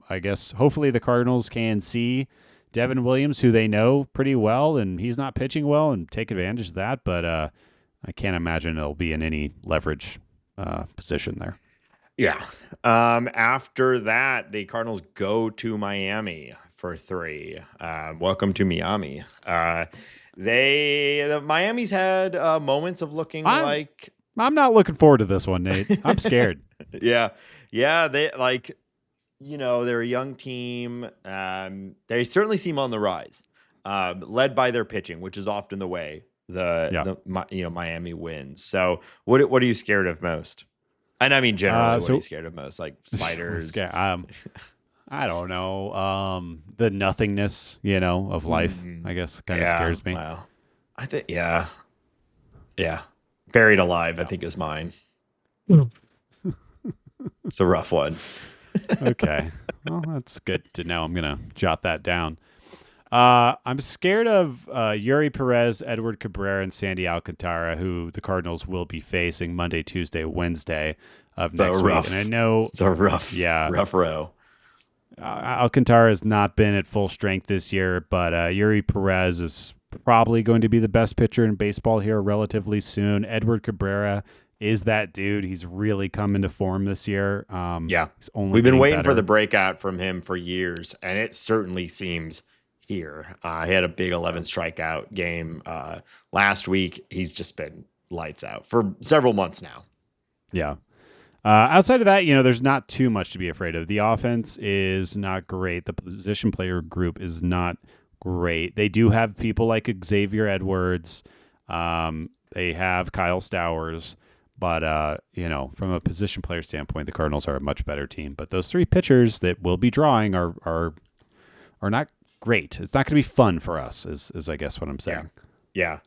I guess hopefully the Cardinals can see Devin Williams, who they know pretty well, and he's not pitching well, and take advantage of that. But I can't imagine it'll be in any leverage position there. Yeah. After that, the Cardinals go to Miami for 3. Welcome to Miami. Miami's had moments of looking like. I'm not looking forward to this one, Nate. I'm scared. Yeah. They they're a young team. They certainly seem on the rise, led by their pitching, which is often the way Miami wins. So what are you scared of most? And I mean, generally, what are you scared of most? Like spiders? I don't know. The nothingness, of life, I guess, kind of scares me. Well, I think, yeah. Buried alive, I think, is mine. It's a rough one. Okay. Well, that's good to know. I'm going to jot that down. I'm scared of Yuri Perez, Edward Cabrera, and Sandy Alcantara, who the Cardinals will be facing Monday, Tuesday, Wednesday of next week. And I know it's a rough row. Alcantara has not been at full strength this year, but Yuri Perez is probably going to be the best pitcher in baseball here relatively soon. Edward Cabrera is that dude. He's really come into form this year. We've been waiting for the breakout from him for years, and it certainly seems here. He had a big 11 strikeout game last week. He's just been lights out for several months now. Yeah. Outside of that, there's not too much to be afraid of. The offense is not great. The position player group is not great. They do have people like Xavier Edwards. They have Kyle Stowers. But, from a position player standpoint, the Cardinals are a much better team. But those 3 pitchers that we'll be drawing are not great. It's not going to be fun for us, is I guess what I'm saying. Yeah.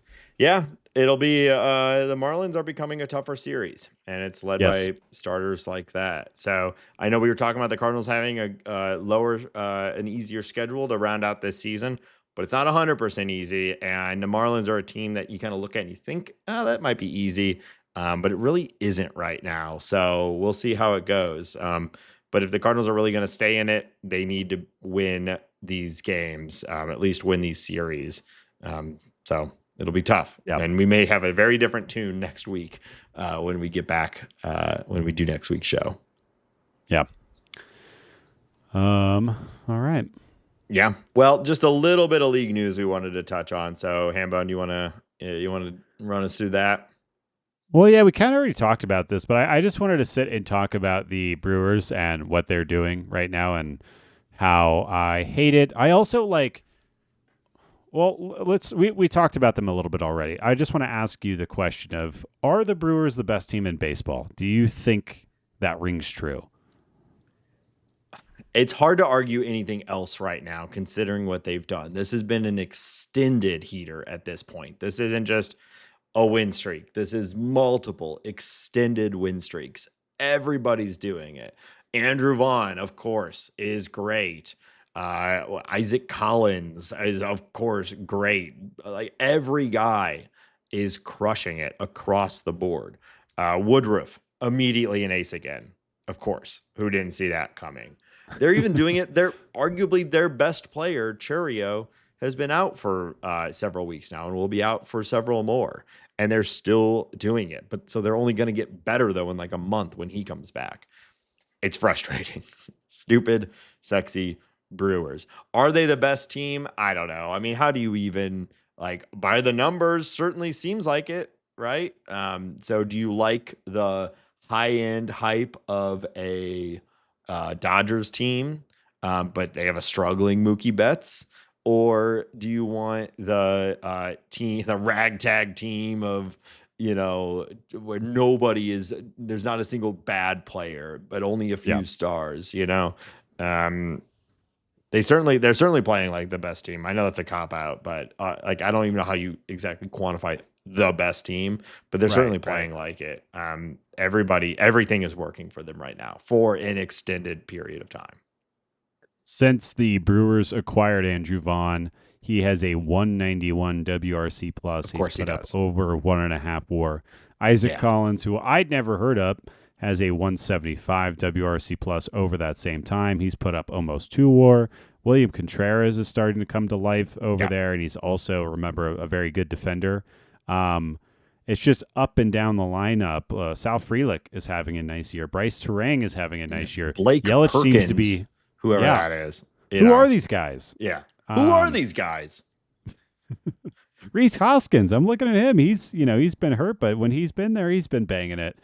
It'll be the Marlins are becoming a tougher series, and it's led by starters like that. So I know we were talking about the Cardinals having an easier schedule to round out this season, but it's not 100% easy. And the Marlins are a team that you kind of look at and you think, that might be easy, but it really isn't right now. So we'll see how it goes. But if the Cardinals are really going to stay in it, they need to win these games, at least win these series. So it'll be tough. Yep. And we may have a very different tune next week when we get back, when we do next week's show. Yeah. All right. Yeah. Well, just a little bit of league news we wanted to touch on. So Hambone, you want to run us through that? Well, yeah, we kind of already talked about this, but I just wanted to sit and talk about the Brewers and what they're doing right now and how I hate it. I also we talked about them a little bit already. I just want to ask you the question of, are the Brewers the best team in baseball? Do you think that rings true? It's hard to argue anything else right now, considering what they've done. This has been an extended heater at this point. This isn't just a win streak. This is multiple extended win streaks. Everybody's doing it. Andrew Vaughn, of course, is great. Isaac Collins is, of course, great. Like, every guy is crushing it across the board. Woodruff, immediately an ace again. Of course, who didn't see that coming? They're even doing it. They're arguably their best player, Churio, has been out for several weeks now and will be out for several more. And they're still doing it. But so they're only going to get better, though, in like a month when he comes back. It's frustrating. Stupid, sexy Brewers. Are they the best team? I don't know. I mean, how do you even, by the numbers, certainly seems like it, right? So do you like the high-end hype of a Dodgers team, but they have a struggling Mookie Betts? Or do you want the ragtag team of, where there's not a single bad player, but only a few stars, They're certainly playing like the best team. I know that's a cop out, but I don't even know how you exactly quantify the best team, but they're certainly playing like it. everything is working for them right now for an extended period of time. Since the Brewers acquired Andrew Vaughn, he has a 191 WRC plus. Of course He's put he up does. over 1.5 WAR. Isaac Collins, who I'd never heard of, has a 175 WRC plus over that same time. He's put up almost 2 WAR. William Contreras is starting to come to life over there, and he's also, remember, a very good defender. It's just up and down the lineup. Sal Frelick is having a nice year. Bryce Terang is having a nice year. Blake Yelich Perkins seems to be whoever that is. Who are these guys? Yeah. Who are these guys? Rhys Hoskins. I'm looking at him. He's been hurt, but when he's been there, he's been banging it.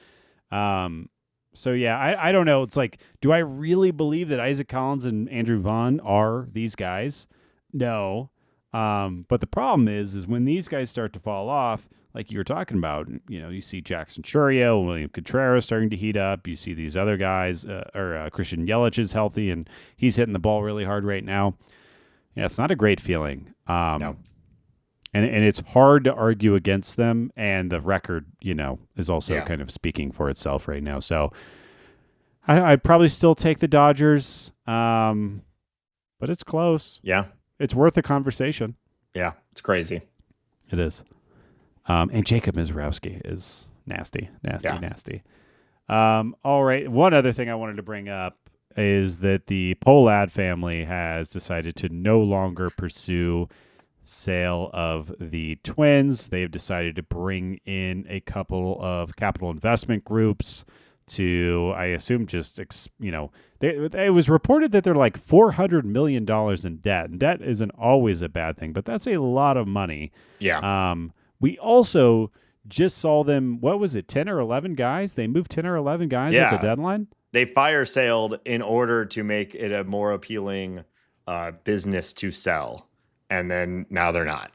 So yeah, I don't know. It's like, do I really believe that Isaac Collins and Andrew Vaughn are these guys? No. But the problem is when these guys start to fall off, like you were talking about, you see Jackson Churio and William Contreras starting to heat up. You see these other guys, Christian Yelich is healthy and he's hitting the ball really hard right now. Yeah, it's not a great feeling. No. And it's hard to argue against them, and the record, is also kind of speaking for itself right now. So I'd probably still take the Dodgers, but it's close. Yeah. It's worth a conversation. Yeah, it's crazy. It is. And Jacob Mizrowski is nasty. All right. One other thing I wanted to bring up is that the Pohlad family has decided to no longer pursue sale of the Twins. They've decided to bring in a couple of capital investment groups to, I assume, just, it was reported that they're like $400 million in debt. And debt isn't always a bad thing, but that's a lot of money. Yeah. We also just saw them, 10 or 11 guys? They moved 10 or 11 guys at the deadline? They fire sailed in order to make it a more appealing business to sell. And then now they're not.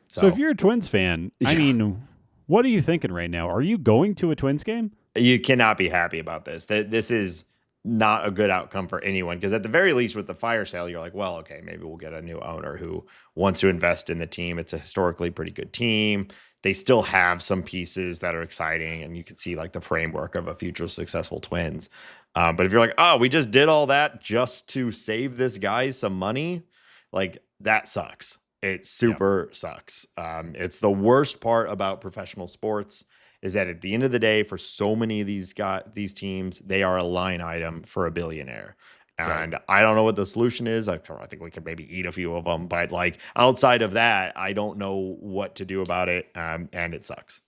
So if you're a Twins fan, I mean, what are you thinking right now? Are you going to a Twins game? You cannot be happy about this. This is not a good outcome for anyone, because at the very least with the fire sale, you're like, well, okay, maybe we'll get a new owner who wants to invest in the team. It's a historically pretty good team. They still have some pieces that are exciting, and you can see like the framework of a future successful Twins. But if you're like, oh, we just did all that just to save this guy some money, like that sucks. It super sucks. It's the worst part about professional sports is that at the end of the day, for so many of these teams, they are a line item for a billionaire. And I don't know what the solution is. I think we could maybe eat a few of them, but like outside of that, I don't know what to do about it. And it sucks.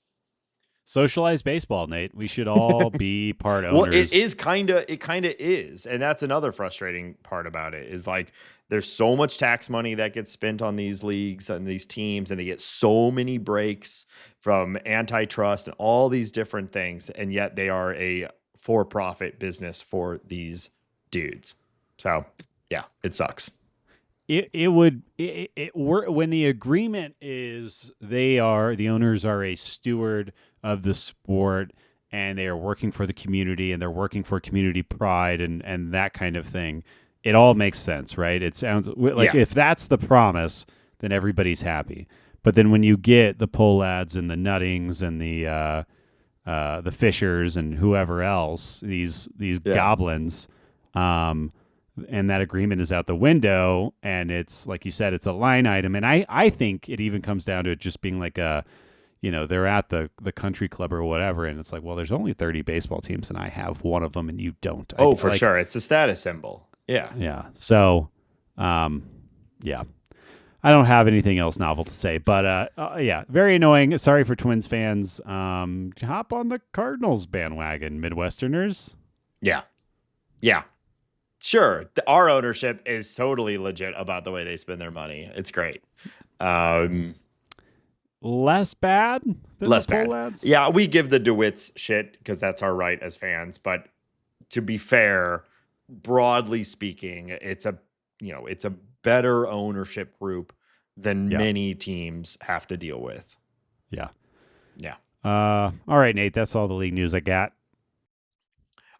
Socialized baseball, Nate. We should all be part owners. Well, it kind of is. And that's another frustrating part about it is like, there's so much tax money that gets spent on these leagues and these teams, and they get so many breaks from antitrust and all these different things. And yet they are a for-profit business for these dudes. So yeah, it sucks. It would when the agreement is the owners are a steward of the sport and they are working for the community and they're working for community pride and that kind of thing. It all makes sense, right? It sounds like if that's the promise, then everybody's happy. But then when you get the Pohlads and the Nuttings and the Fishers and whoever else, these goblins, and that agreement is out the window, and it's like you said, it's a line item. And I think it even comes down to it just being like they're at the country club or whatever, and it's like, well, there's only 30 baseball teams, and I have one of them, and you don't. For sure, it's a status symbol. Yeah. Yeah. So, yeah. I don't have anything else novel to say, but very annoying. Sorry for Twins fans. Hop on the Cardinals bandwagon, Midwesterners. Yeah. Yeah. Sure. Our ownership is totally legit about the way they spend their money. It's great. Less bad than less the bad. Pohlads? Yeah, we give the DeWitts shit because that's our right as fans. But to be fair, broadly speaking, it's a better ownership group than many teams have to deal with. Yeah. Yeah. All right, Nate, that's all the league news I got.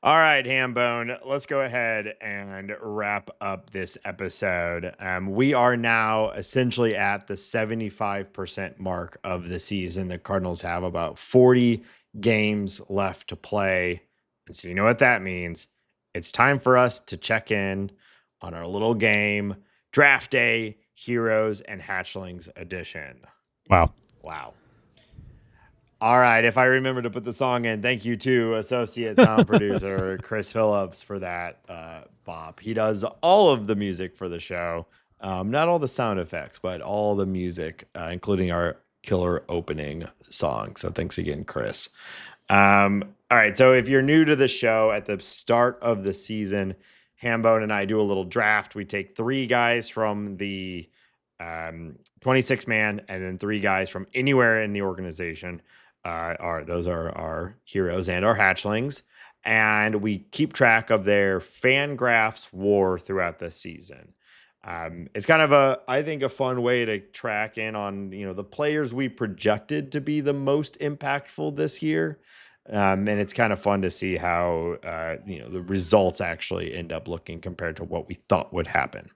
All right, Hambone, let's go ahead and wrap up this episode. We are now essentially at the 75% mark of the season. The Cardinals have about 40 games left to play. And so you know what that means. It's time for us to check in on our little game, Draft Day Heroes and Hatchlings Edition. Wow. All right, if I remember to put the song in, thank you to associate sound producer Chris Phillips for that, Bob. He does all of the music for the show. Not all the sound effects, but all the music, including our killer opening song. So thanks again, Chris. All right, so if you're new to the show, at the start of the season, Hambone and I do a little draft. We take 3 guys from the 26-man and then 3 guys from anywhere in the organization. Those are our heroes and our hatchlings. And we keep track of their Fangraphs war throughout the season. It's kind of I think a fun way to track in on, the players we projected to be the most impactful this year. And it's kind of fun to see how, the results actually end up looking compared to what we thought would happen.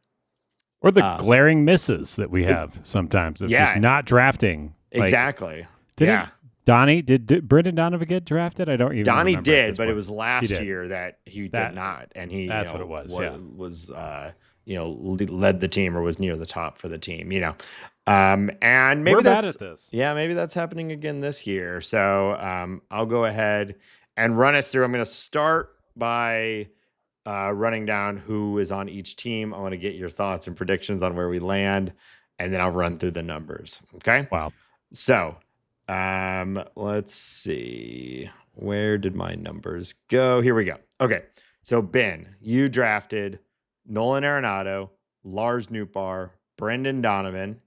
Or the glaring misses that we have sometimes. It's just not drafting. Exactly. Did Brendan Donovan get drafted? I don't even remember. Donnie did, but it was last year that he did not. And that's what it was. Was led the team or was near the top for the team, and maybe we're bad at this. Yeah, maybe that's happening again this year. So I'll go ahead and run us through. I'm going to start by running down who is on each team. I want to get your thoughts and predictions on where we land, and then I'll run through the numbers. Okay. Wow. So let's see. Where did my numbers go? Here we go. Okay. So Ben, you drafted Nolan Arenado, Lars Nootbaar, Brendan Donovan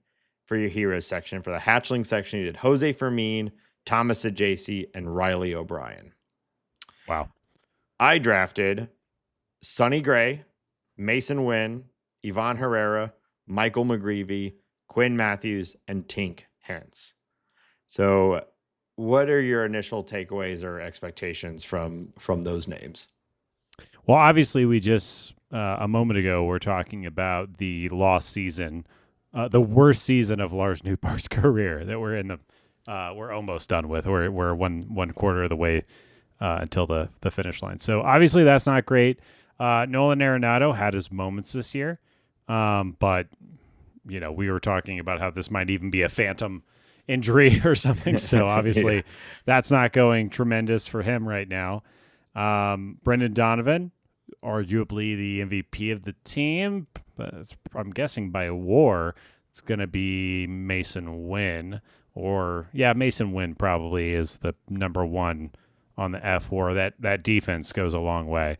for your heroes section. For the hatchling section, you did Jose Fermin, Thomas Ajacey, and Riley O'Brien. Wow. I drafted Sonny Gray, Mason Wynn, Ivan Herrera, Michael McGreevy, Quinn Matthews, and Tink Hence. So what are your initial takeaways or expectations from those names? Well, obviously we just a moment ago we're talking about the lost season, the worst season of Lars Nootbaar's career that we're in we're almost done with. We're one quarter of the way until the finish line. So obviously that's not great. Nolan Arenado had his moments this year, but we were talking about how this might even be a phantom injury or something. So obviously that's not going tremendous for him right now. Brendan Donovan, arguably the MVP of the team, but I'm guessing by war, it's going to be Mason Wynn. Mason Wynn probably is the number one on the F war. That defense goes a long way.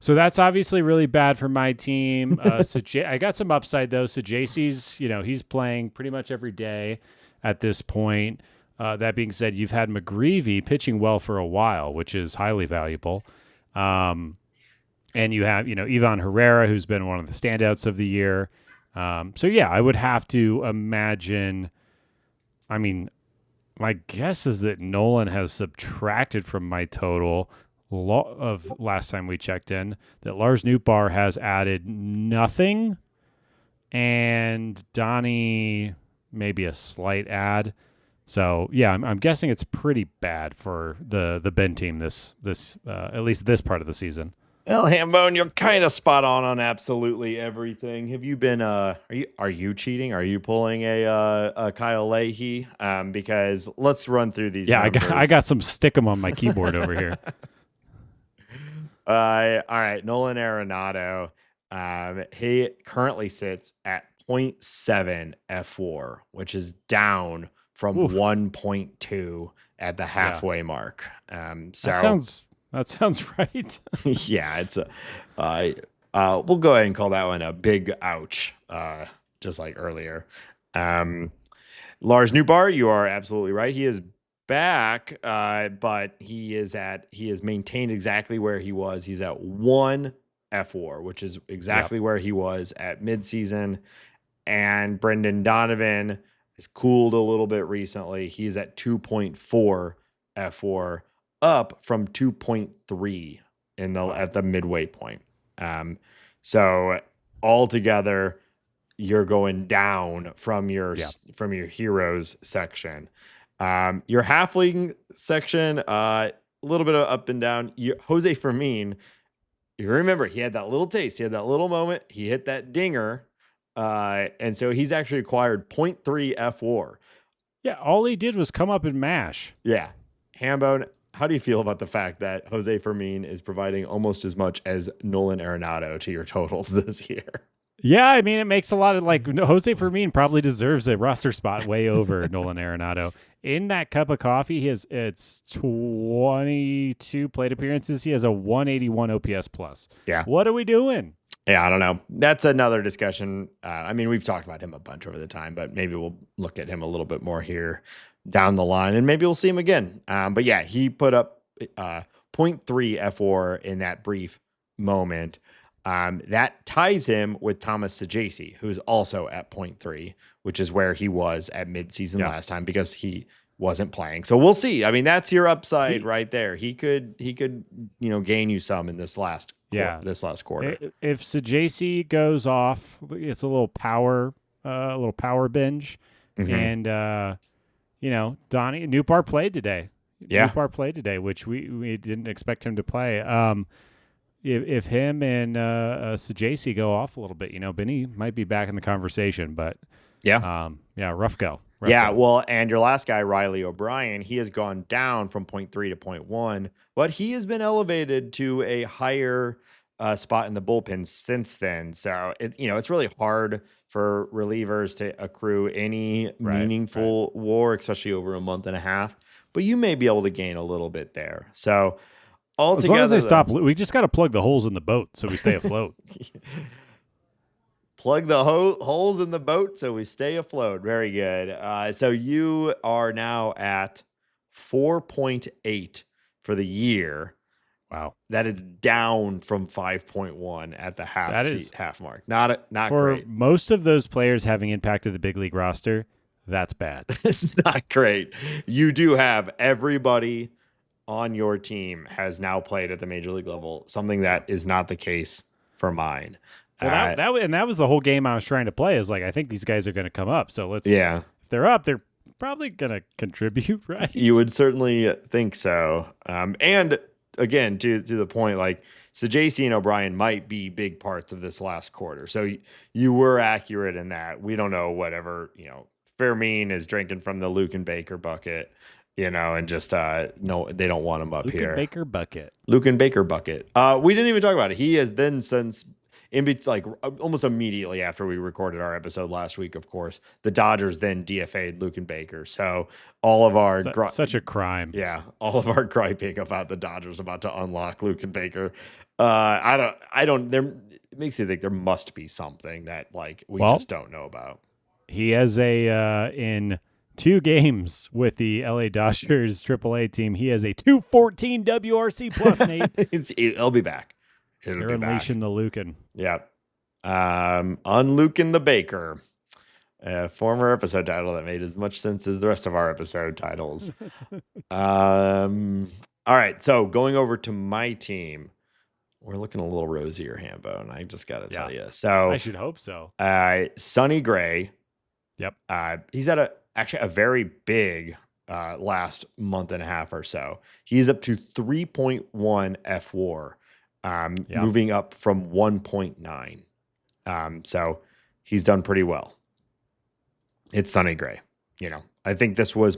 So that's obviously really bad for my team. I got some upside though. So JC's, he's playing pretty much every day at this point. That being said, you've had McGreevy pitching well for a while, which is highly valuable. And you have, Ivan Herrera, who's been one of the standouts of the year. I would have to imagine, my guess is that Nolan has subtracted from my total of last time we checked in, that Lars Nootbaar has added nothing, and Donnie maybe a slight add. So yeah, I'm guessing it's pretty bad for the Ben team this at least this part of the season. Well, Hambone, you're kind of spot on absolutely everything. Have you been are you cheating? Are you pulling a Kyle Leahy? Because let's run through these. Yeah, numbers. I got some stickum on my keyboard over here. All right, Nolan Arenado. He currently sits at 0.7 F4, which is down from 1.2 at the halfway mark. So that sounds right. Yeah, it's we'll go ahead and call that one a big ouch, just like earlier. Lars Nootbaar, you are absolutely right. He is back, but he has maintained exactly where he was. He's at 1 F4, which is exactly where he was at midseason. And Brendan Donovan has cooled a little bit recently. He's at 2.4 F4, up from 2.3 at the midway point. So altogether, you're going down from your heroes section. Your halfling section, a little bit of up and down. Jose Fermin, you remember he had that little taste. He had that little moment. He hit that dinger. And so he's actually acquired 0.3 FWAR. Yeah, all he did was come up and mash. Yeah. Hambone, how do you feel about the fact that Jose Fermin is providing almost as much as Nolan Arenado to your totals this year? Yeah, I mean, it makes a lot of Jose Fermin probably deserves a roster spot way over Nolan Arenado. In that cup of coffee, it's 22 plate appearances. He has a 181 OPS plus. Yeah. What are we doing? Yeah, I don't know. That's another discussion. I mean, we've talked about him a bunch over the time, but maybe we'll look at him a little bit more here down the line, and maybe we'll see him again. But yeah, he put up 0.3 FWAR in that brief moment. That ties him with Thomas Saggese, who's also at 0.3, which is where he was at midseason last time because he wasn't playing. So we'll see. I mean, that's your upside right there. He could, gain you some in this last quarter. If Saggese goes off, it's a little power binge. Mm-hmm. And Donnie Nootbaar played today. Yeah. Nootbaar played today, which we didn't expect him to play. If him and Saggese go off a little bit, Benny might be back in the conversation. But rough go. Well, and your last guy, Riley O'Brien, he has gone down from 0.3 to 0.1, but he has been elevated to a higher spot in the bullpen since then. So it's really hard for relievers to accrue any meaningful WAR, especially over a month and a half. But you may be able to gain a little bit there. So altogether, as long as they stop, we just got to plug the holes in the boat so we stay afloat. Plug the holes in the boat so we stay afloat. Very good. So you are now at 4.8 for the year. Wow. That is down from 5.1 at the half mark. Not for great. Most of those players having impacted the big league roster, that's bad. It's not great. You do have everybody on your team has now played at the major league level, something that is not the case for mine. Well, that was the whole game I was trying to play. Is I think these guys are going to come up. So if they're up, they're probably going to contribute, right? You would certainly think so. And again, to the point, Saggese and O'Brien might be big parts of this last quarter. So you were accurate in that. We don't know whatever, Fermin is drinking from the Luke and Baker bucket, and just, no, they don't want him up Luke here. Luke and Baker bucket. We didn't even talk about it. He has then since almost immediately after we recorded our episode last week, of course, the Dodgers then DFA'd Luke and Baker. So all of our such a crime. Yeah, all of our griping about the Dodgers about to unlock Luke and Baker. It makes you think there must be something that we just don't know about. He has in 2 games with the LA Dodgers AAA team, he has a 214 WRC plus, Nate. It'll be back. They're unleashing the Lucan. Yep. Unluking the Baker. A former episode title that made as much sense as the rest of our episode titles. All right. So going over to my team, we're looking a little rosier, Hambone. I just got to tell you. So I should hope so. Sonny Gray. Yep. He's at a very big last month and a half or so. He's up to 3.1 FWAR. Moving up from 1.9. So he's done pretty well. It's Sonny Gray. I think this was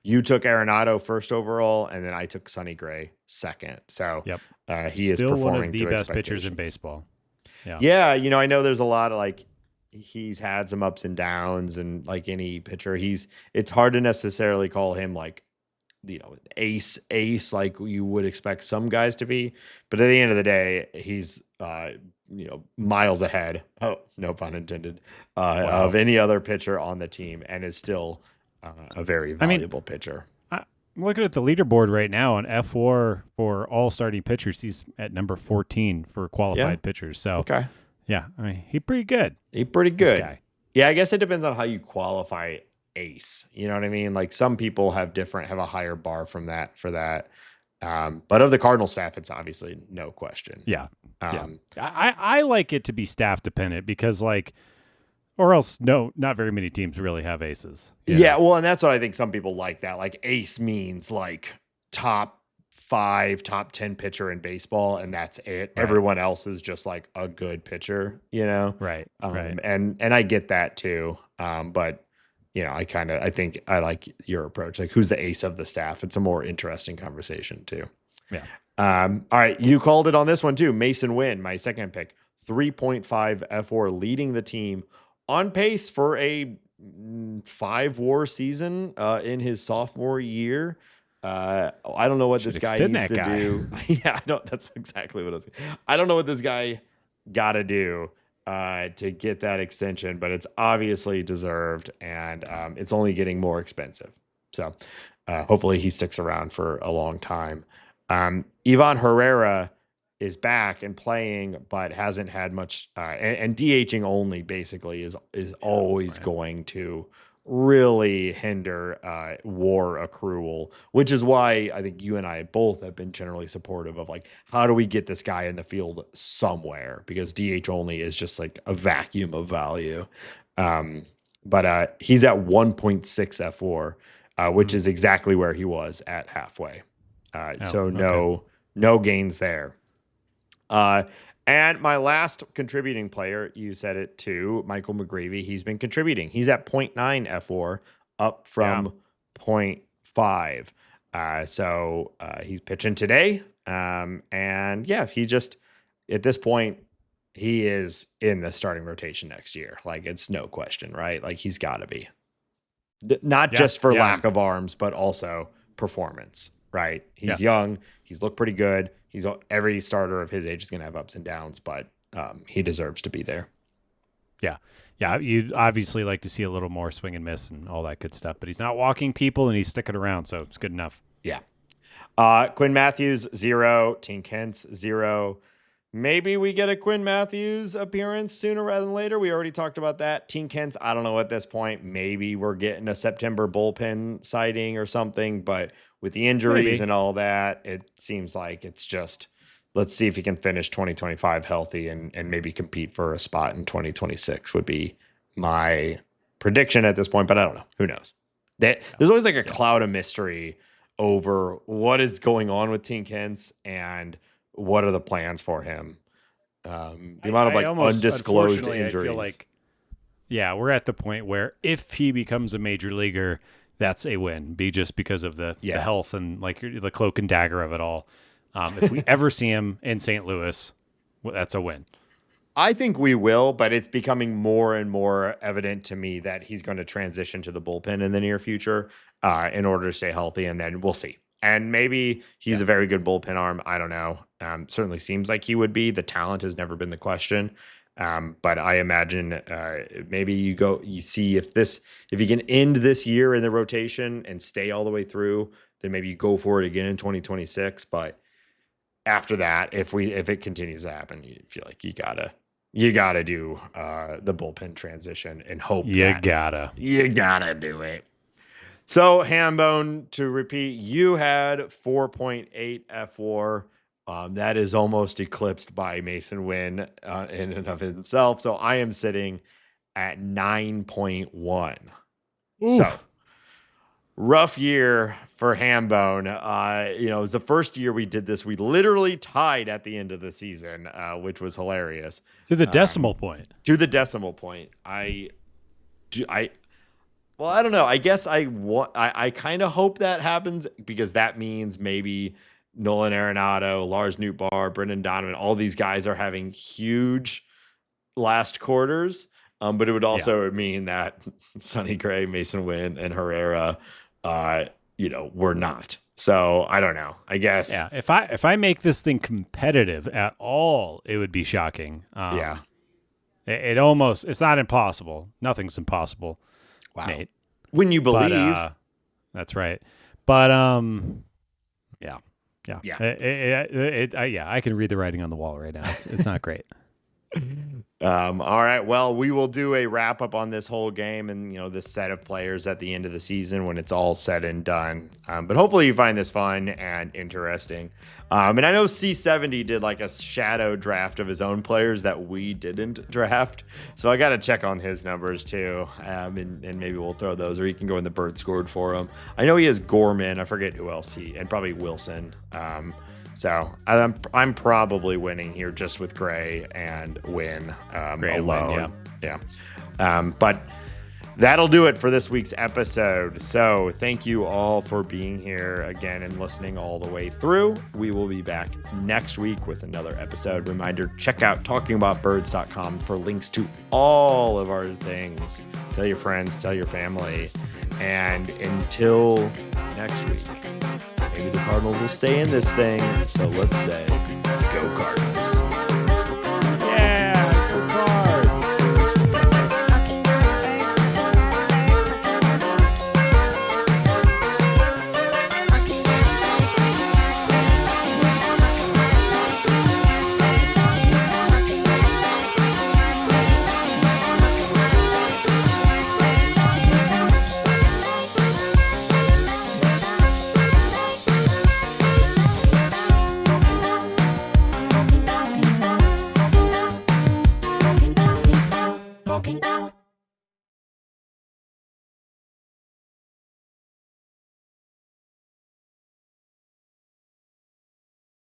you took Arenado first overall, and then I took Sonny Gray second. So he still is performing one of the best pitchers in baseball. Yeah. I know there's a lot of he's had some ups and downs, and any pitcher, it's hard to necessarily call him ace like you would expect some guys to be, but at the end of the day, he's miles ahead, no pun intended, of any other pitcher on the team, and is still a very valuable pitcher. I'm looking at the leaderboard right now on F4 for all starting pitchers. He's at number 14 for qualified pitchers. So he's pretty good. Yeah, I guess it depends on how you qualify ace. You know what I mean? Some people have a higher bar for that. But of the Cardinal staff, it's obviously no question. I like it to be staff dependent because Or else, no, not very many teams really have aces. Yeah, well, and that's what I think some people like that. Like ace means like top 5, top 10 pitcher in baseball, and that's it. Right. Everyone else is just like a good pitcher, Right. Right. And I get that too. But I think I like your approach. Like, who's the ace of the staff? It's a more interesting conversation too. Yeah. All right, you called it on this one too. Masyn Winn, my second pick, 3.5 F4, leading the team, on pace for a 5 WAR season in his sophomore year. I don't know what this guy needs to do. Yeah, I don't. That's exactly what I was saying. I don't know what this guy got to do to get that extension, but it's obviously deserved, and it's only getting more expensive. So hopefully he sticks around for a long time. Ivan Herrera is back and playing, but hasn't had much, and DHing only basically is always going to really hinder WAR accrual, which is why I think you and I both have been generally supportive of, like, how do we get this guy in the field somewhere, because DH only is just like a vacuum of value. But he's at 1.6 F4, which is exactly where he was at halfway. No gains there. And my last contributing player, you said it too, Michael McGreevy. He's been contributing. He's at 0.9 F4, up from 0.5. So he's pitching today. And yeah, he just, at this point, he is in the starting rotation next year. Like, it's no question, right? Like, he's got to be. Not just for lack of arms, but also performance, right? He's young. He's looked pretty good. Every starter of his age is going to have ups and downs, but he deserves to be there. Yeah. Yeah. You'd obviously like to see a little more swing and miss and all that good stuff, but he's not walking people and he's sticking around. So it's good enough. Yeah. Quinn Matthews, 0. Tink Hence, 0. Maybe we get a Quinn Matthews appearance sooner rather than later. We already talked about that. Tink Hence, I don't know at this point. Maybe we're getting a September bullpen sighting or something, but with the injuries and all that, it seems like it's just, let's see if he can finish 2025 healthy and maybe compete for a spot in 2026 would be my prediction at this point, but I don't know. Who knows? There's always like a cloud of mystery over what is going on with Tink Hence and what are the plans for him. The amount of undisclosed injuries. I feel like, we're at the point where if he becomes a major leaguer, that's a win. Just because of the health and like the cloak and dagger of it all. If we ever see him in St. Louis, that's a win. I think we will, but it's becoming more and more evident to me that he's going to transition to the bullpen in the near future in order to stay healthy, and then we'll see. And maybe he's a very good bullpen arm. I don't know. Certainly seems like he would be. The talent has never been the question. But I imagine maybe you see if you can end this year in the rotation and stay all the way through, then maybe you go for it again in 2026. But after that, if it continues to happen, you feel like you gotta do the bullpen transition and hope you gotta do it. So, Hambone, to repeat, you had 4.8 F4. That is almost eclipsed by Masyn Winn in and of himself. So I am sitting at 9.1. So rough year for Hambone. It was the first year we did this. We literally tied at the end of the season, which was hilarious. To the decimal point. To the decimal point. Well, I don't know. I guess I kind of hope that happens, because that means maybe Nolan Arenado, Lars Nootbaar, Brendan Donovan, all these guys are having huge last quarters. But it would also mean that Sonny Gray, Masyn Winn, and Herrera, were not. So I don't know. I guess. Yeah. If I make this thing competitive at all, it would be shocking. It's not impossible. Nothing's impossible. Wow. Nate. When you believe. That's right. But Yeah. Yeah. I can read the writing on the wall right now. It's not great. All right. Well, we will do a wrap up on this whole game and, this set of players at the end of the season when it's all said and done. But hopefully you find this fun and interesting. And I know C70 did like a shadow draft of his own players that we didn't draft. So I got to check on his numbers too. And maybe we'll throw those, or he can go in the bird scored for him. I know he has Gorman. I forget who else and probably Wilson. So I'm probably winning here just with Gray and Win alone. Yeah. But that'll do it for this week's episode. So thank you all for being here again and listening all the way through. We will be back next week with another episode. Reminder, check out talkingaboutbirds.com for links to all of our things. Tell your friends, tell your family. And until next week, maybe the Cardinals will stay in this thing. So let's say, go Cardinals.